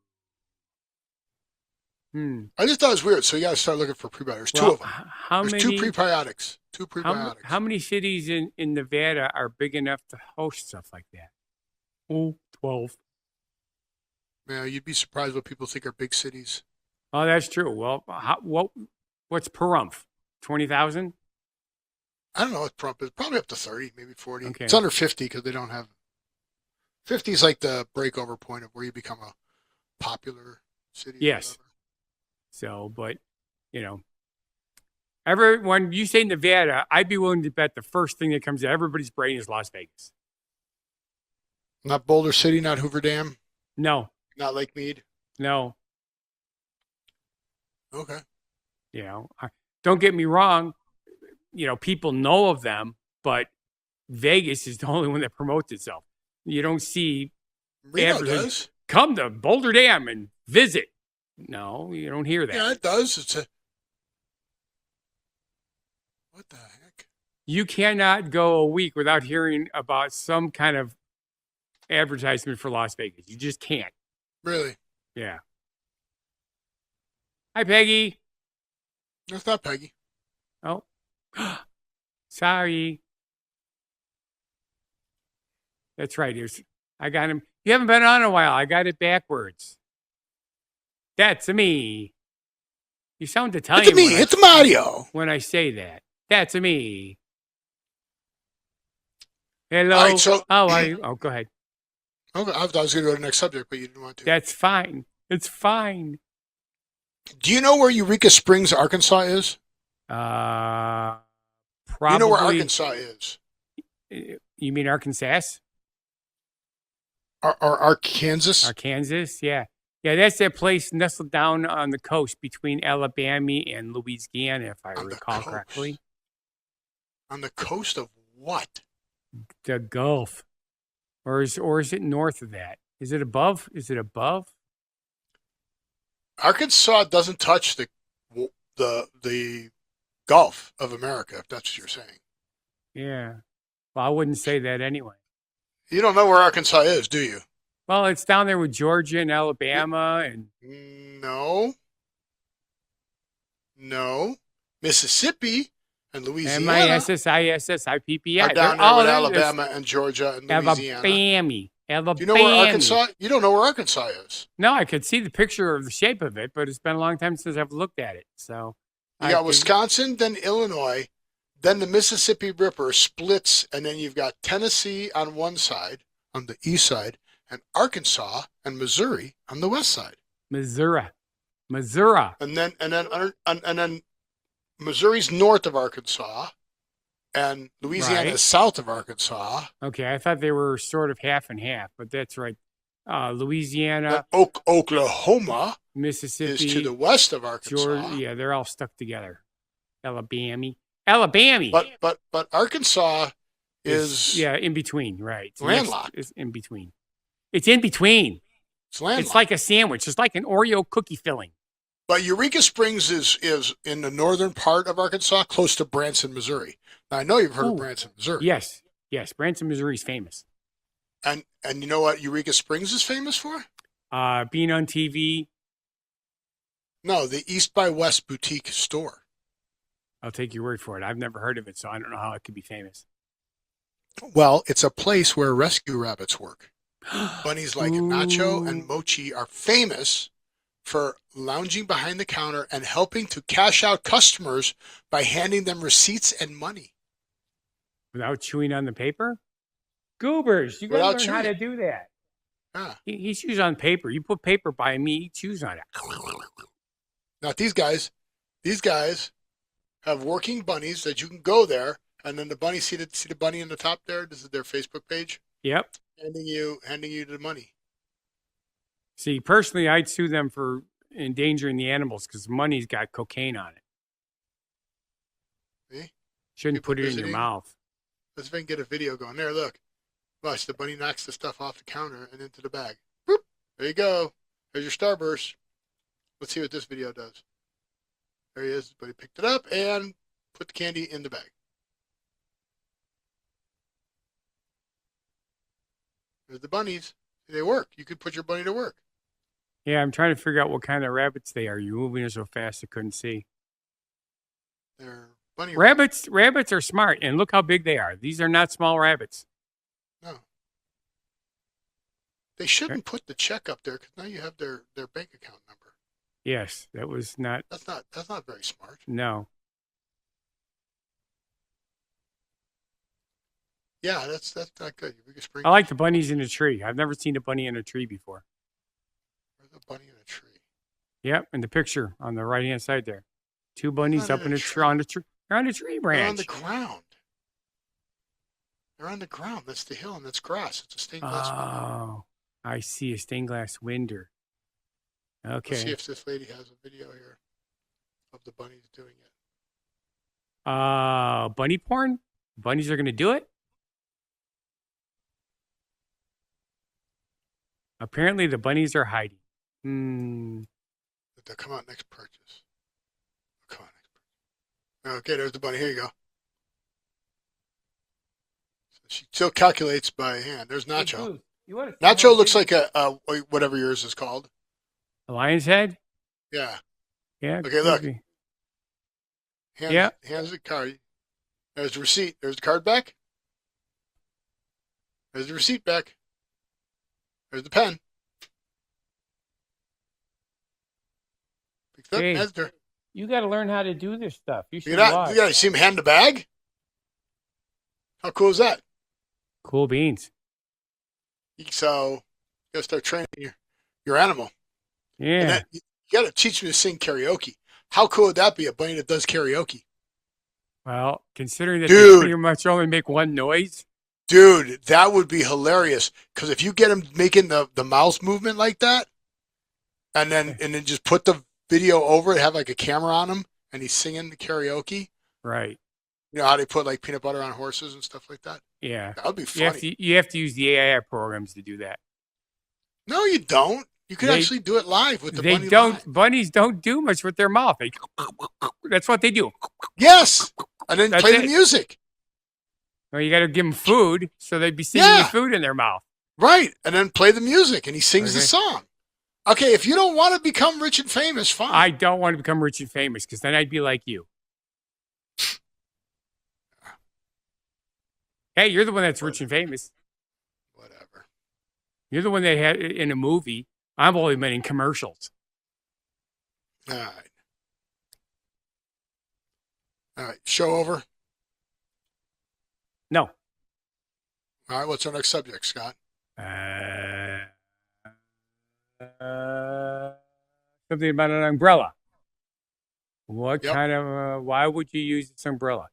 S1: I just thought it was weird. So you got to start looking for prebiotics. Two of them. There's two prebiotics.
S2: How many cities in Nevada are big enough to host stuff like that? Oh, 12.
S1: Yeah, you'd be surprised what people think are big cities.
S2: Oh, that's true. Well, what's Pahrump? 20,000?
S1: I don't know what Pahrump is. Probably up to 30, maybe 40.
S2: Okay.
S1: It's under 50 because they don't have. 50 is like the breakover point of where you become a popular city.
S2: Yes. So, but, when you say Nevada, I'd be willing to bet the first thing that comes to everybody's brain is Las Vegas.
S1: Not Boulder City, not Hoover Dam?
S2: No.
S1: Not Lake Mead?
S2: No.
S1: Okay.
S2: Don't get me wrong. People know of them, but Vegas is the only one that promotes itself. You don't see
S1: Reno does.
S2: Come to Boulder Dam and visit. No, you don't hear that.
S1: Yeah, it does. What the heck?
S2: You cannot go a week without hearing about some kind of advertisement for Las Vegas. You just can't.
S1: Really?
S2: Yeah. Hi, Peggy.
S1: That's not Peggy.
S2: Oh. Sorry. That's right. I got him. You haven't been on in a while. I got it backwards. That's me. You sound Italian.
S1: It's me. It's Mario.
S2: When I say that. That's me. Hello.
S1: All right, so,
S2: how are you? Oh, go ahead.
S1: Okay, I thought I was going to go to the next subject, but you didn't want to.
S2: That's fine. It's fine.
S1: Do you know where Eureka Springs, Arkansas is?
S2: probably.
S1: You know where Arkansas is?
S2: You mean Arkansas?
S1: Or Arkansas?
S2: Arkansas, yeah. Yeah, that's that place nestled down on the coast between Alabama and Louisiana, if I recall correctly.
S1: On the coast of what?
S2: The Gulf. Or is it north of that? Is it above?
S1: Arkansas doesn't touch the Gulf of America, if that's what you're saying.
S2: Yeah. Well, I wouldn't say that anyway.
S1: You don't know where Arkansas is, do you?
S2: Well, it's down there with Georgia and Alabama and
S1: No. Mississippi and Louisiana.
S2: MISSISSIPPI.
S1: Are down there with Alabama and Georgia and Louisiana.
S2: Alabama.
S1: Do you know where Arkansas? You don't know where Arkansas is.
S2: No, I could see the picture of the shape of it, but it's been a long time since I've looked at it. So
S1: you got Wisconsin, then Illinois, then the Mississippi River splits, and then you've got Tennessee on one side, on the east side, and Arkansas and Missouri on the west side.
S2: Missouri.
S1: And then Missouri's north of Arkansas, and Louisiana is south of Arkansas.
S2: Okay, I thought they were sort of half and half, but that's right. Louisiana,
S1: Oklahoma,
S2: Mississippi
S1: is to the west of Arkansas.
S2: Georgia, yeah, they're all stuck together. Alabama.
S1: But Arkansas is
S2: in between, right?
S1: Landlocked.
S2: It's in between. It's in between.
S1: It's landlocked.
S2: It's like a sandwich. It's like an Oreo cookie filling.
S1: But Eureka Springs is in the northern part of Arkansas, close to Branson, Missouri. Now, I know you've heard of Branson, Missouri.
S2: Yes. Branson, Missouri is famous.
S1: And you know what Eureka Springs is famous for?
S2: Being on TV.
S1: No, the East by West boutique store.
S2: I'll take your word for it. I've never heard of it, so I don't know how it could be famous.
S1: Well, it's a place where rescue rabbits work. Bunnies like Nacho and Mochi are famous for lounging behind the counter and helping to cash out customers by handing them receipts and money.
S2: Without chewing on the paper? Goobers, you got to learn how to do that.
S1: Yeah.
S2: He chews on paper. You put paper by me, he chews on it.
S1: Now, these guys have working bunnies that you can go there, and then the bunny, see the bunny in the top there? This is their Facebook page.
S2: Yep.
S1: Handing you the money.
S2: See, personally, I'd sue them for endangering the animals because money's got cocaine on it.
S1: See?
S2: Shouldn't put it in your mouth.
S1: Let's even get a video going. There, look. Watch, the bunny knocks the stuff off the counter and into the bag. Boop. There you go. There's your Starburst. Let's see what this video does. There he is. The bunny picked it up and put the candy in the bag. There's the bunnies. They work. You could put your bunny to work.
S2: Yeah, I'm trying to figure out what kind of rabbits they are. You're moving so fast I couldn't see.
S1: They're bunny
S2: rabbits. Rabbits are smart, and look how big they are. These are not small rabbits.
S1: No. They shouldn't put the check up there because now you have their bank account number.
S2: Yes, that was not.
S1: That's not very smart.
S2: No.
S1: Yeah, that's not good.
S2: I like the bunnies in a tree. I've never seen a bunny in a tree before.
S1: Where's a bunny in a tree?
S2: Yep, in the picture on the right-hand side there. Two bunnies up in a tree on the tree. They're on a tree branch.
S1: They're on the ground. They're on the ground. That's the hill, and that's grass. It's a stained glass window.
S2: Oh, I see a stained glass window. Okay.
S1: Let's see if this lady has a video here of the bunnies doing it.
S2: Bunny porn? Bunnies are going to do it? Apparently, the bunnies are hiding.
S1: They'll come out next purchase. Come on, next purchase. Okay, there's the bunny. Here you go. So she still calculates by hand. There's Nacho. Nacho looks like a whatever yours is called.
S2: A lion's head?
S1: Yeah.
S2: Yeah.
S1: Okay, look. Hands the card. There's the receipt. There's the card back. There's the receipt back. There's the pen. Picked up.
S2: Hey, you got to learn how to do this stuff. You should
S1: watch. You got to see him hand the bag. How cool is that?
S2: Cool beans.
S1: So you got to start training your animal.
S2: Yeah.
S1: You got to teach him to sing karaoke. How cool would that be? A bunny that does karaoke.
S2: Well, considering that they
S1: Dude.
S2: pretty much only make one noise.
S1: Dude, that would be hilarious. Because if you get him making the mouth movement like that, and then just put the video over it, have like a camera on him, and he's singing the karaoke.
S2: Right.
S1: You know how they put like peanut butter on horses and stuff like that?
S2: Yeah.
S1: That would be funny.
S2: You have to use the AI programs to do that.
S1: No, you don't. You could actually do it live with the bunny live.
S2: Bunnies don't do much with their mouth. That's what they do.
S1: Yes. And then play the music.
S2: Well, you got to give them food, so they'd be singing with food in their mouth.
S1: Right. And then play the music, and he sings the song. Okay, if you don't want to become rich and famous, fine.
S2: I don't want to become rich and famous, because then I'd be like you. Hey, you're the one that's rich and famous.
S1: Whatever.
S2: You're the one that had in a movie. I've only been in commercials.
S1: All right. All right. Show over?
S2: No.
S1: All right. What's our next subject, Scott?
S2: Something about an umbrella. What kind of, why would you use this umbrella?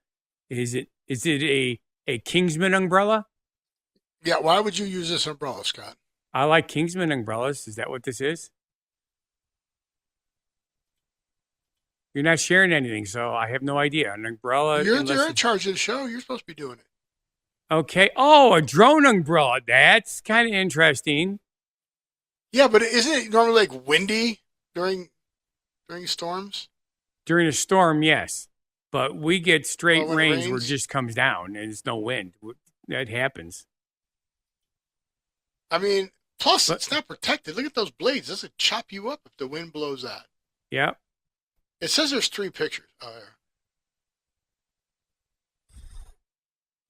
S2: Is it a Kingsman umbrella?
S1: Yeah, why would you use this umbrella, Scott?
S2: I like Kingsman umbrellas. Is that what this is? You're not sharing anything, so I have no idea. An umbrella.
S1: You're in charge of the show. You're supposed to be doing it.
S2: Okay. Oh, a drone umbrella. That's kind of interesting.
S1: Yeah, but isn't it normally like windy during storms?
S2: During a storm, yes. But we get straight rains where it just comes down and it's no wind. That happens.
S1: I mean, plus it's not protected. Look at those blades. This would chop you up if the wind blows that.
S2: Yeah.
S1: It says there's 3 pictures.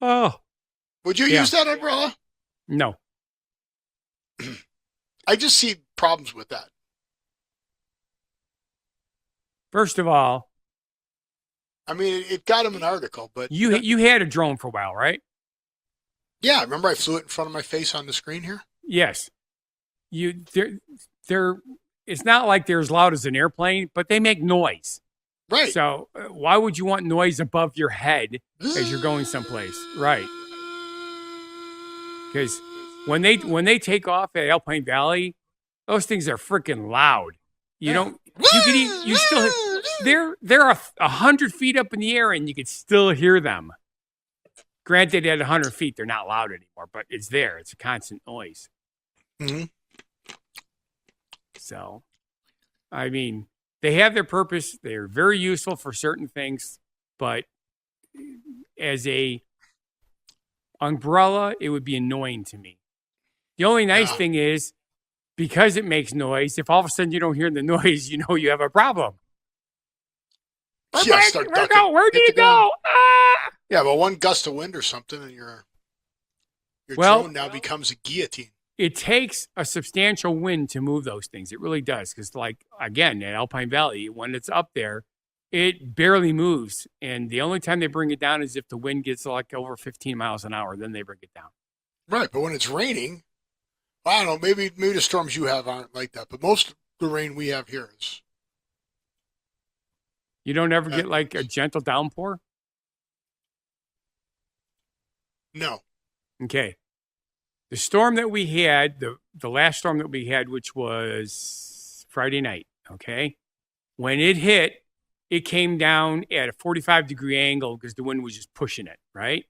S2: Oh.
S1: Would you use that umbrella?
S2: No.
S1: I just see problems with that.
S2: First of all,
S1: I mean, it got him an article, but
S2: you had a drone for a while, right?
S1: Yeah, remember I flew it in front of my face on the screen here?
S2: Yes. They're it's not like they're as loud as an airplane, but they make noise.
S1: Right.
S2: So why would you want noise above your head as you're going someplace? Right. Because when they take off at Alpine Valley, those things are freaking loud. They're 100 feet up in the air and you can still hear them. Granted, at 100 feet, they're not loud anymore, but it's there. It's a constant noise.
S1: Mm-hmm.
S2: So, I mean, they have their purpose. They're very useful for certain things, but as a umbrella, it would be annoying to me. The only nice thing is, because it makes noise, if all of a sudden you don't hear the noise, you know you have a problem. Where did it go? Ah!
S1: Yeah, but one gust of wind or something, and your drone now becomes a guillotine.
S2: It takes a substantial wind to move those things. It really does. Because, like, again, at Alpine Valley, when it's up there, it barely moves. And the only time they bring it down is if the wind gets like over 15 miles an hour, then they bring it down.
S1: Right, but when it's raining, I don't know, maybe the storms you have aren't like that, but most of the rain we have here is.
S2: You don't ever get like a gentle downpour?
S1: No.
S2: Okay. The storm that we had, the last storm that we had, which was Friday night, okay? When it hit, it came down at a 45-degree angle because the wind was just pushing it, right?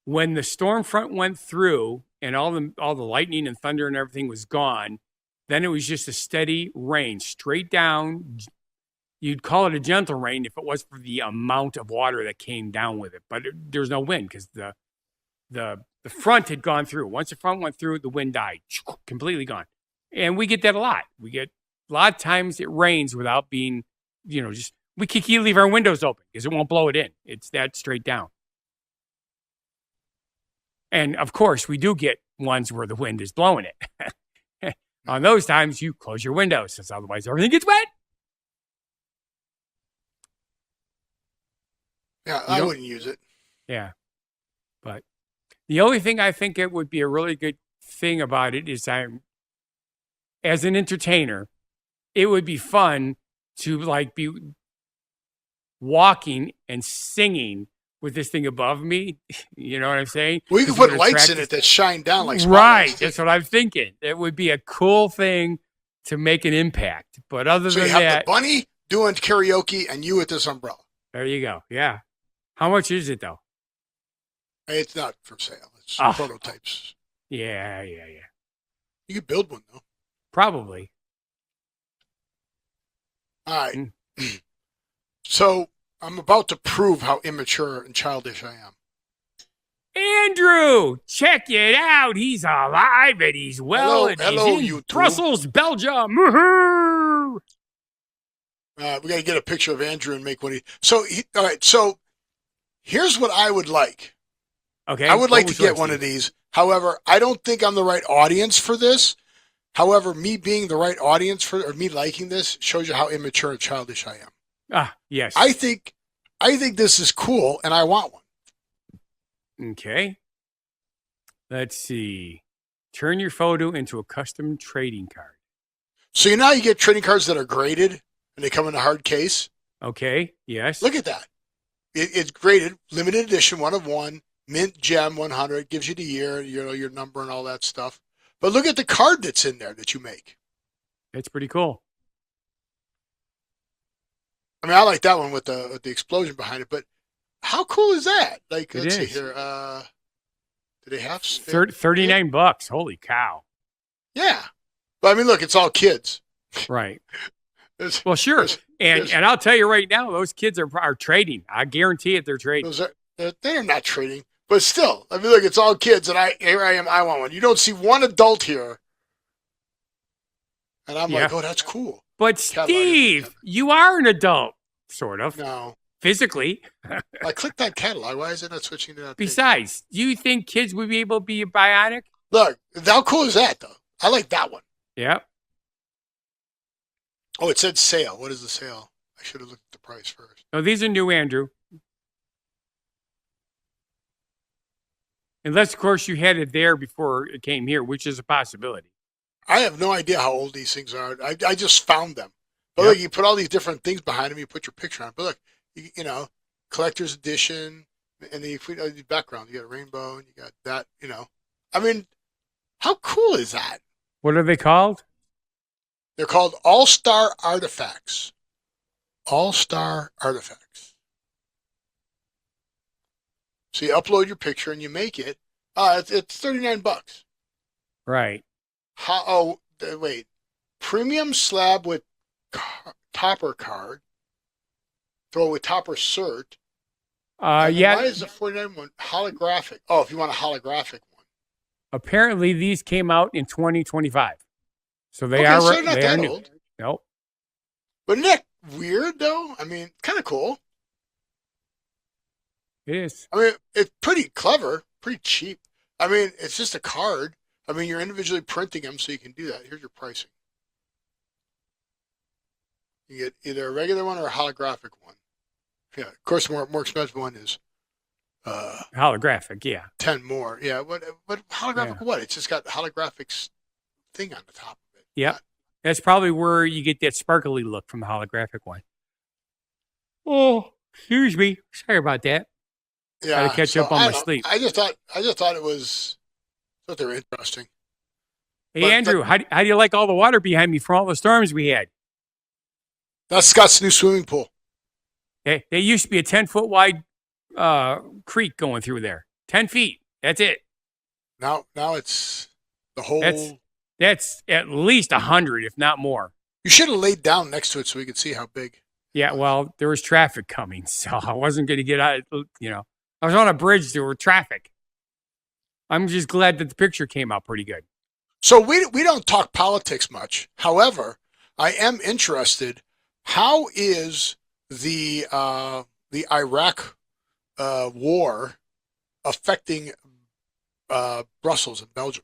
S2: When the storm front went through and all the lightning and thunder and everything was gone, then it was just a steady rain straight down. You'd call it a gentle rain if it was for the amount of water that came down with it. But there's no wind because the front had gone through. Once the front went through, the wind died, completely gone. And we get that a lot. We get a lot of times it rains without being, we can't leave our windows open because it won't blow it in. It's that straight down. And of course, we do get ones where the wind is blowing it. On those times, you close your windows, since otherwise everything gets wet.
S1: Yeah, I wouldn't use it.
S2: Yeah. But the only thing I think it would be a really good thing about it is as an entertainer, it would be fun to like be walking and singing with this thing above me. You know what I'm saying?
S1: We could put lights in it that shine down like
S2: right. That's what I'm thinking. It would be a cool thing to make an impact. But other than
S1: you have
S2: that,
S1: the bunny doing karaoke and you with this umbrella.
S2: There you go. Yeah. How much is it though?
S1: It's not for sale. It's prototypes.
S2: Yeah.
S1: You could build one though.
S2: Probably.
S1: All right. So I'm about to prove how immature and childish I am.
S2: Andrew, check it out. He's alive and he's well.
S1: Hello,
S2: he's in
S1: YouTube.
S2: Brussels, Belgium.
S1: We got to get a picture of Andrew and make what he. All right. So here's what I would like.
S2: Okay.
S1: I would like to get one of these. However, I don't think I'm the right audience for this. However, me being the right audience or me liking this shows you how immature and childish I am.
S2: Yes.
S1: I think this is cool, and I want one.
S2: Okay. Let's see. Turn your photo into a custom trading card.
S1: So you get trading cards that are graded, and they come in a hard case.
S2: Okay. Yes.
S1: Look at that. It's graded, limited edition, 1 of 1, mint gem 100, gives you the year, your number and all that stuff. But look at the card that's in there that you make.
S2: It's pretty cool.
S1: I mean, I like that one with the explosion behind it, but how cool is that? Like, let's see here. Do they have
S2: $39? Holy cow!
S1: Yeah, but I mean, look, it's all kids.
S2: Right. Well, sure. And I'll tell you right now, those kids are trading. I guarantee it, they're trading.
S1: They're not trading, but still, I mean, look, it's all kids, and here I am. I want one. You don't see one adult here, and I'm like, oh, that's cool.
S2: But Steve, you are an adult, sort of.
S1: No.
S2: Physically.
S1: I clicked that catalog. Why is it not switching to that?
S2: Besides, do you think kids would be able to be bionic?
S1: Look, how cool is that, though? I like that one.
S2: Yep.
S1: Oh, it said sale. What is the sale? I should have looked at the price first.
S2: No, these are new, Andrew. Unless, of course, you had it there before it came here, which is a possibility.
S1: I have no idea how old these things are. I just found them. But look, you put all these different things behind them. You put your picture on it. But look, collector's edition, and then you put the background. You got a rainbow, and you got that, I mean, how cool is that?
S2: What are they called?
S1: They're called All-Star Artifacts. All-Star Artifacts. So you upload your picture and you make it. It's $39.
S2: Right.
S1: Wait. Premium slab with topper card. Throw with topper cert.
S2: Yeah.
S1: Why is the 49 one holographic? Oh, if you want a holographic one.
S2: Apparently, these came out in 2025. So they are.
S1: So they're not that old.
S2: Nope.
S1: But isn't that weird, though? I mean, kind of cool.
S2: It is.
S1: I mean, it's pretty clever, pretty cheap. I mean, it's just a card. I mean, you're individually printing them, so you can do that. Here's your pricing. You get either a regular one or a holographic one. Yeah, of course, the more expensive one is
S2: holographic. Yeah,
S1: 10 more. Yeah, what holographic? Yeah. What? It's just got holographic thing on the top of it.
S2: Yeah, that's probably where you get that sparkly look from the holographic one. Oh, excuse me. Sorry about that.
S1: Yeah,
S2: got to catch up on my sleep.
S1: I just thought it was. I thought they were interesting.
S2: Hey, Andrew, how do you like all the water behind me from all the storms we had?
S1: That's Scott's new swimming pool.
S2: There used to be a 10-foot wide creek going through there. 10 feet. That's it.
S1: Now it's the whole.
S2: That's at least 100, if not more.
S1: You should have laid down next to it so we could see how big.
S2: Yeah, well, there was traffic coming, so I wasn't going to get out. I was on a bridge. There was traffic. I'm just glad that the picture came out pretty good.
S1: So we don't talk politics much. However, I am interested. How is the Iraq war affecting Brussels and Belgium?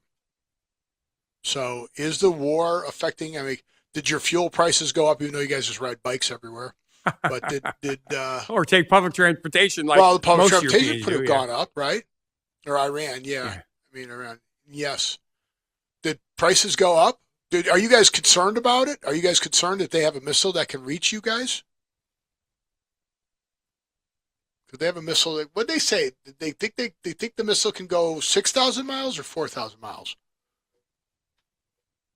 S1: So is the war affecting? I mean, did your fuel prices go up? Even though you guys just ride bikes everywhere, but did
S2: or take public transportation? Like
S1: the public
S2: most
S1: transportation could have gone up, right? Or Iran, yeah. I mean, Iran, yes. Did prices go up? Are you guys concerned about it? Are you guys concerned that they have a missile that can reach you guys? Could they have a missile? What they say? They think the missile can go 6,000 miles or 4,000 miles.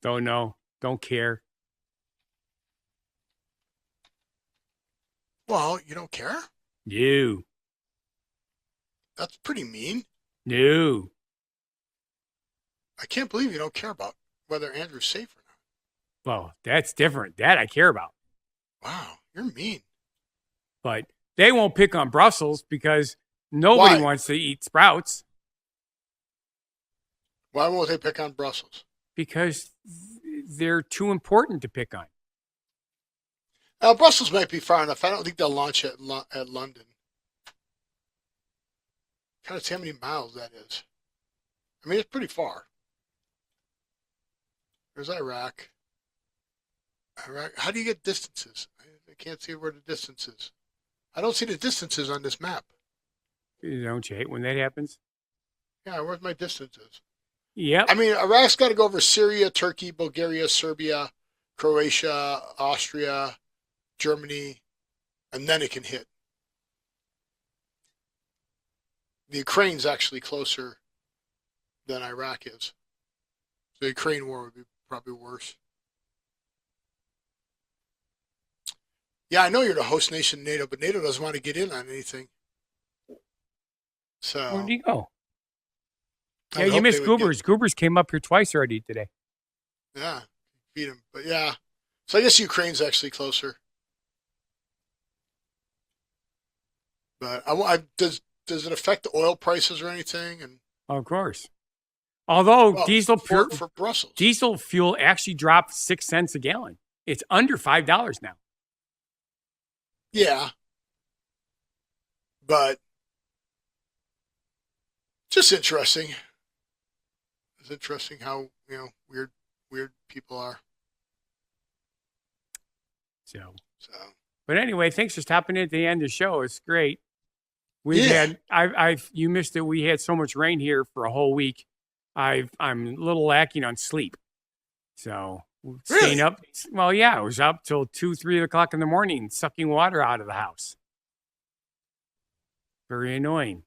S2: Don't know. Don't care.
S1: Well, you don't care?
S2: No.
S1: That's pretty mean.
S2: No.
S1: I can't believe you don't care about whether Andrew's safe or not.
S2: Well, that's different. That I care about.
S1: Wow, you're mean.
S2: But they won't pick on Brussels because nobody wants to eat sprouts.
S1: Why won't they pick on Brussels?
S2: Because they're too important to pick on.
S1: Brussels might be far enough. I don't think they'll launch at London. Trying to see how many miles that is. I mean, it's pretty far. There's Iraq. How do you get distances? I can't see where the distance is. I don't see the distances on this map.
S2: Don't you hate when that happens?
S1: Yeah, where's my distances?
S2: Yep.
S1: I mean, Iraq's got to go over Syria, Turkey, Bulgaria, Serbia, Croatia, Austria, Germany, and then it can hit. The Ukraine's actually closer than Iraq is. The Ukraine war would be probably worse. Yeah, I know you're the host nation NATO, but NATO doesn't want to get in on anything. So
S2: where'd he go? Yeah, you missed Goobers. Goobers came up here twice already today.
S1: Yeah, beat him. But yeah, so I guess Ukraine's actually closer. But does it affect the oil prices or anything? And
S2: of course. Although
S1: for Brussels,
S2: diesel fuel actually dropped 6 cents a gallon. It's under $5 now.
S1: Yeah, but just interesting. It's interesting how weird people are.
S2: So. But anyway, thanks for stopping in at the end of the show. It's great. You missed it. We had so much rain here for a whole week. I'm a little lacking on sleep. So staying up. Well, yeah, I was up till 2, 3 o'clock in the morning, sucking water out of the house. Very annoying.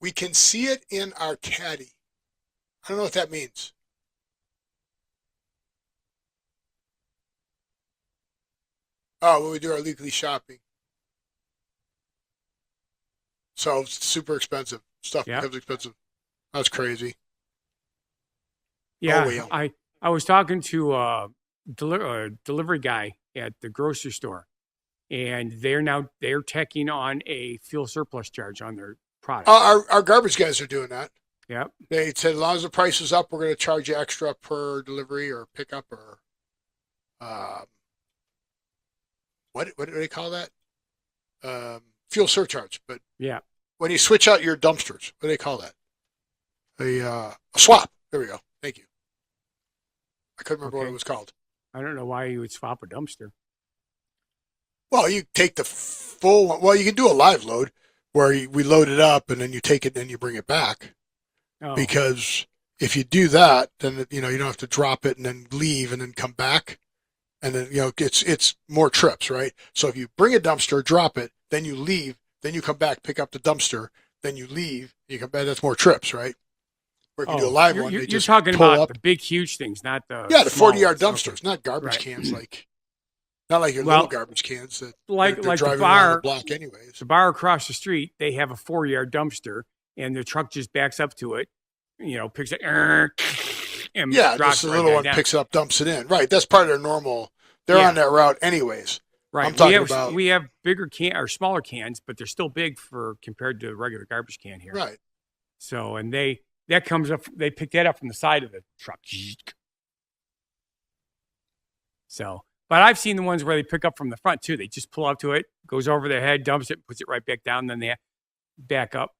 S1: We can see it in our caddy. I don't know what that means. Oh, when we do our weekly shopping. So it's super expensive. Stuff becomes expensive. That's crazy.
S2: Yeah, I was talking to a delivery guy at the grocery store, and they're taking on a fuel surplus charge on their product.
S1: Our garbage guys are doing that.
S2: Yep.
S1: They said as long as the price is up, we're going to charge you extra per delivery or pickup or what do they call that? Fuel surcharge. But
S2: yeah,
S1: when you switch out your dumpsters, what do they call that? A swap. There we go. Thank you. I couldn't remember what it was called.
S2: I don't know why you would swap a dumpster.
S1: Well, you take the full one. Well, you can do a live load where we load it up and then you take it and you bring it back. Oh. Because if you do that, then you don't have to drop it and then leave and then come back, and then it's more trips, right? So if you bring a dumpster, drop it, then you leave, then you come back, pick up the dumpster, then you leave, you come back. That's more trips, right? Or if you do a live one,
S2: you're talking about the big, huge things, not the
S1: the 40-yard dumpsters, not garbage cans not like your little garbage cans that
S2: like
S1: driving around the block anyways.
S2: The bar across the street, they have a 4-yard dumpster, and the truck just backs up to it, picks it, and
S1: just the little one down. Picks it up, dumps it in. Right, that's part of their normal. They're on that route anyways.
S2: Right,
S1: I'm talking
S2: we have bigger or smaller cans, but they're still big compared to a regular garbage can here.
S1: Right.
S2: So, and that comes up. They pick that up from the side of the truck. So, but I've seen the ones where they pick up from the front too. They just pull up to it, goes over their head, dumps it, puts it right back down, then they back up.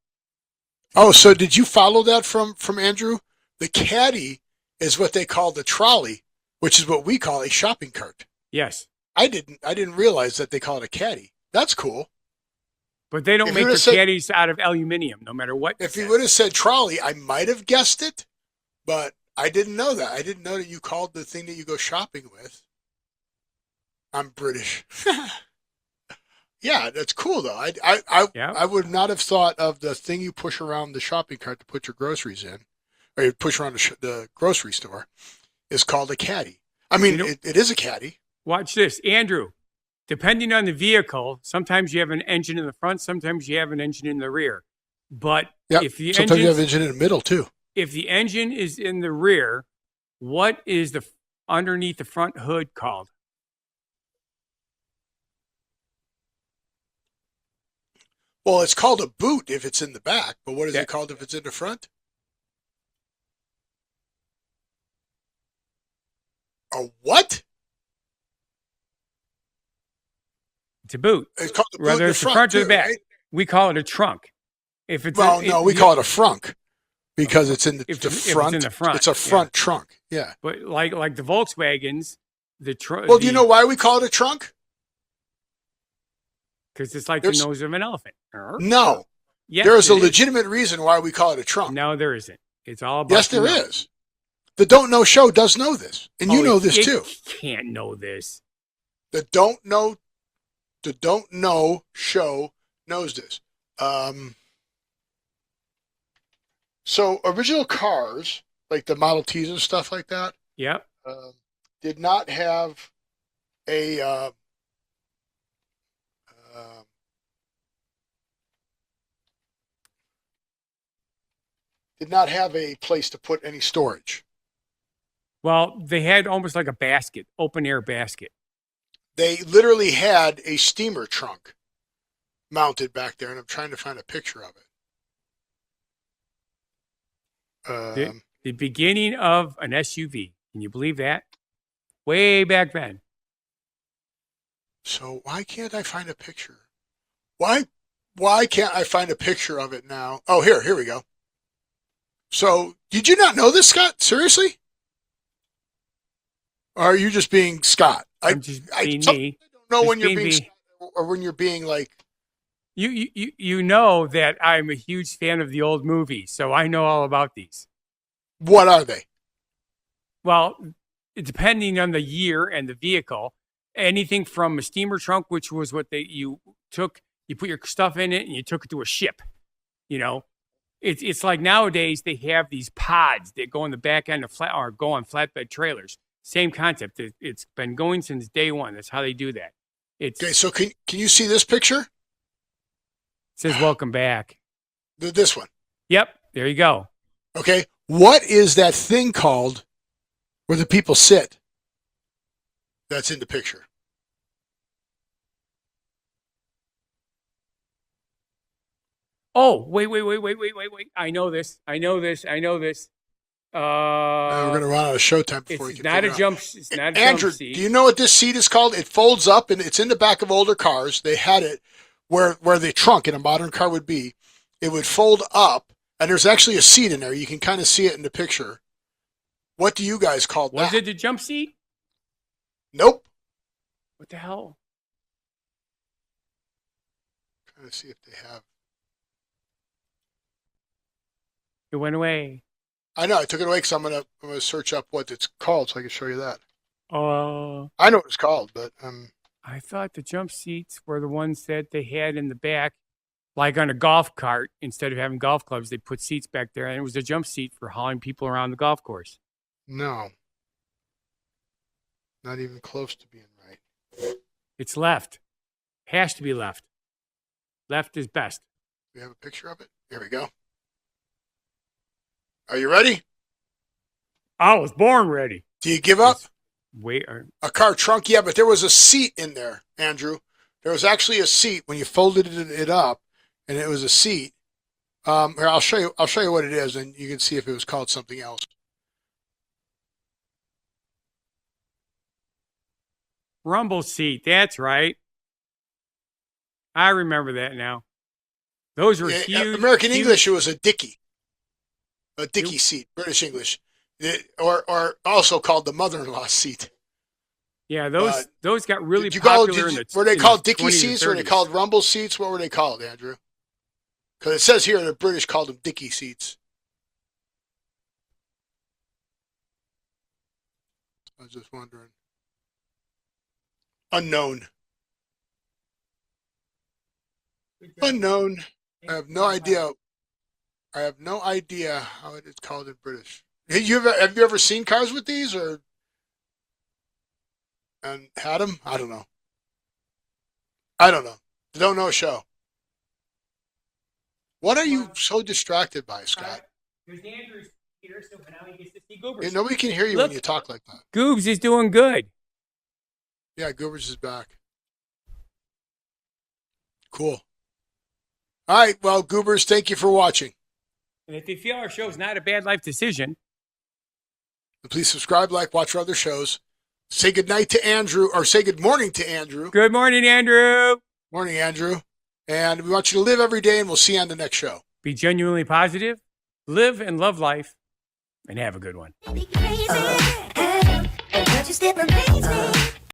S1: Oh, so did you follow that from Andrew? The caddy is what they call the trolley, which is what we call a shopping cart.
S2: Yes.
S1: I didn't realize that they call it a caddy. That's cool.
S2: But they don't make the caddies out of aluminum, no matter what.
S1: If you would have said trolley, I might have guessed it, but I didn't know that. I didn't know that you called the thing that you go shopping with. I'm British. Yeah, that's cool though. I
S2: Yeah.
S1: would not have thought of the thing you push around the shopping cart to put your groceries in, or you push around the grocery store, is called a caddy. I mean,
S2: You know,
S1: it is a caddy.
S2: watch this, Andrew. Depending on the vehicle, sometimes you have an engine in the front, sometimes you have an engine in the rear. But
S1: Yep. Sometimes you have engine in the middle too.
S2: if the engine is in the rear, what is the underneath the front hood called?
S1: Well, it's called a boot if it's in the back, but what is it
S2: That
S1: called if it's in the front? A what?
S2: it's a boot.
S1: It's called a boot in
S2: Whether
S1: the
S2: it's the
S1: front
S2: front or the
S1: too,
S2: back,
S1: right?
S2: we call it a trunk. If it's
S1: Well, no, we call it a frunk because it's in the
S2: if
S1: front.
S2: it's in the front,
S1: It's a front trunk. Yeah.
S2: But like the Volkswagens, the trunk.
S1: Well, do you know why we call it a trunk?
S2: Because it's like
S1: There's
S2: the nose of an elephant.
S1: no.
S2: Yes,
S1: There is a
S2: it is.
S1: legitimate reason why we call it a trunk.
S2: No, there isn't. It's all about.
S1: Yes,
S2: the
S1: there
S2: nose.
S1: is. The Don't Know Show does know this, and you know this
S2: it
S1: too.
S2: Can't know this.
S1: The Don't Know Show knows this. So original cars, like the Model Ts and stuff like that,
S2: Yep.
S1: did not have a place to put any storage.
S2: Well, they had almost like a basket, open air basket.
S1: They literally had a steamer trunk mounted back there, and I'm trying to find a picture of it.
S2: The beginning of an SUV. Can you believe that? Way back then.
S1: So why can't I find a picture? Why can't I find a picture of it now? Oh, here we go. So did you not know this, Scott? Seriously? Or are you just being Scott?
S2: I'm just being
S1: I
S2: me.
S1: don't know
S2: Just
S1: when you're
S2: being
S1: being
S2: me.
S1: Scott or when you're being like.
S2: You know that I'm a huge fan of the old movies, so I know all about these.
S1: What are they?
S2: Well, depending on the year and the vehicle, anything from a steamer trunk, which was what you put your stuff in it and you took it to a ship. You know, it's like nowadays they have these pods that go in the back end of go on flatbed trailers. Same concept. It's been going since day one. That's how they do that.
S1: Okay, so can you see this picture?
S2: It says welcome back.
S1: This one.
S2: Yep, there you go.
S1: Okay, what is that thing called where the people sit? That's in the picture.
S2: Oh, wait. I know this.
S1: We're going to run out of showtime before you
S2: It's
S1: can
S2: not a
S1: figure
S2: jump.
S1: out.
S2: It's not a
S1: Andrew,
S2: jump seat.
S1: do you know what this seat is called? It folds up and it's in the back of older cars. They had it where the trunk in a modern car would be. It would fold up, and there's actually a seat in there. You can kind of see it in the picture. What do you guys call that?
S2: Was it the jump seat?
S1: Nope.
S2: What the hell?
S1: I'm trying to see if they have.
S2: It went away.
S1: I know I took it away because I'm gonna search up what it's called so I can show you that.
S2: I
S1: know what it's called, but
S2: I thought the jump seats were the ones that they had in the back, like on a golf cart. Instead of having golf clubs, they put seats back there, and it was a jump seat for hauling people around the golf course.
S1: no, not even close to being right.
S2: It's left. Has to be left. Left is best.
S1: We have a picture of it. Here we go. Are you ready?
S2: I was born ready.
S1: Do you give up?
S2: Wait.
S1: A car trunk, yeah, but there was a seat in there, Andrew. There was actually a seat when you folded it up, and it was a seat. Here, I'll show you what it is, and you can see if it was called something else.
S2: Rumble seat. That's right. I remember that now. Those were huge.
S1: American
S2: huge.
S1: English, it was a dicky. A dicky seat, British English. Or also called the mother-in-law seat.
S2: Yeah, those got really popular.
S1: Were they called dicky
S2: 20s
S1: seats
S2: and
S1: or were they
S2: 30s.
S1: called rumble seats? What were they called, Andrew? Because it says here the British called them dicky seats. I was just wondering. Unknown. Unknown. I have no idea. I have no idea how it is called in British. Have you ever seen cars with these or and had them? I don't know. I don't know. Don't know a show. What are you so distracted by, Scott?
S2: There's Andrew's here, so now he gets to see Goobers.
S1: Yeah, nobody can hear you when you talk like that.
S2: Goobs is doing good.
S1: Yeah, Goobers is back. Cool. All right, well, Goobers, thank you for watching.
S2: And if you feel our show is not a bad life decision,
S1: please subscribe, like, watch our other shows. Say good night to Andrew, or say good morning to Andrew.
S2: Good morning, Andrew.
S1: Morning, Andrew. And we want you to live every day, and we'll see you on the next show.
S2: Be genuinely positive, live and love life, and have a good one.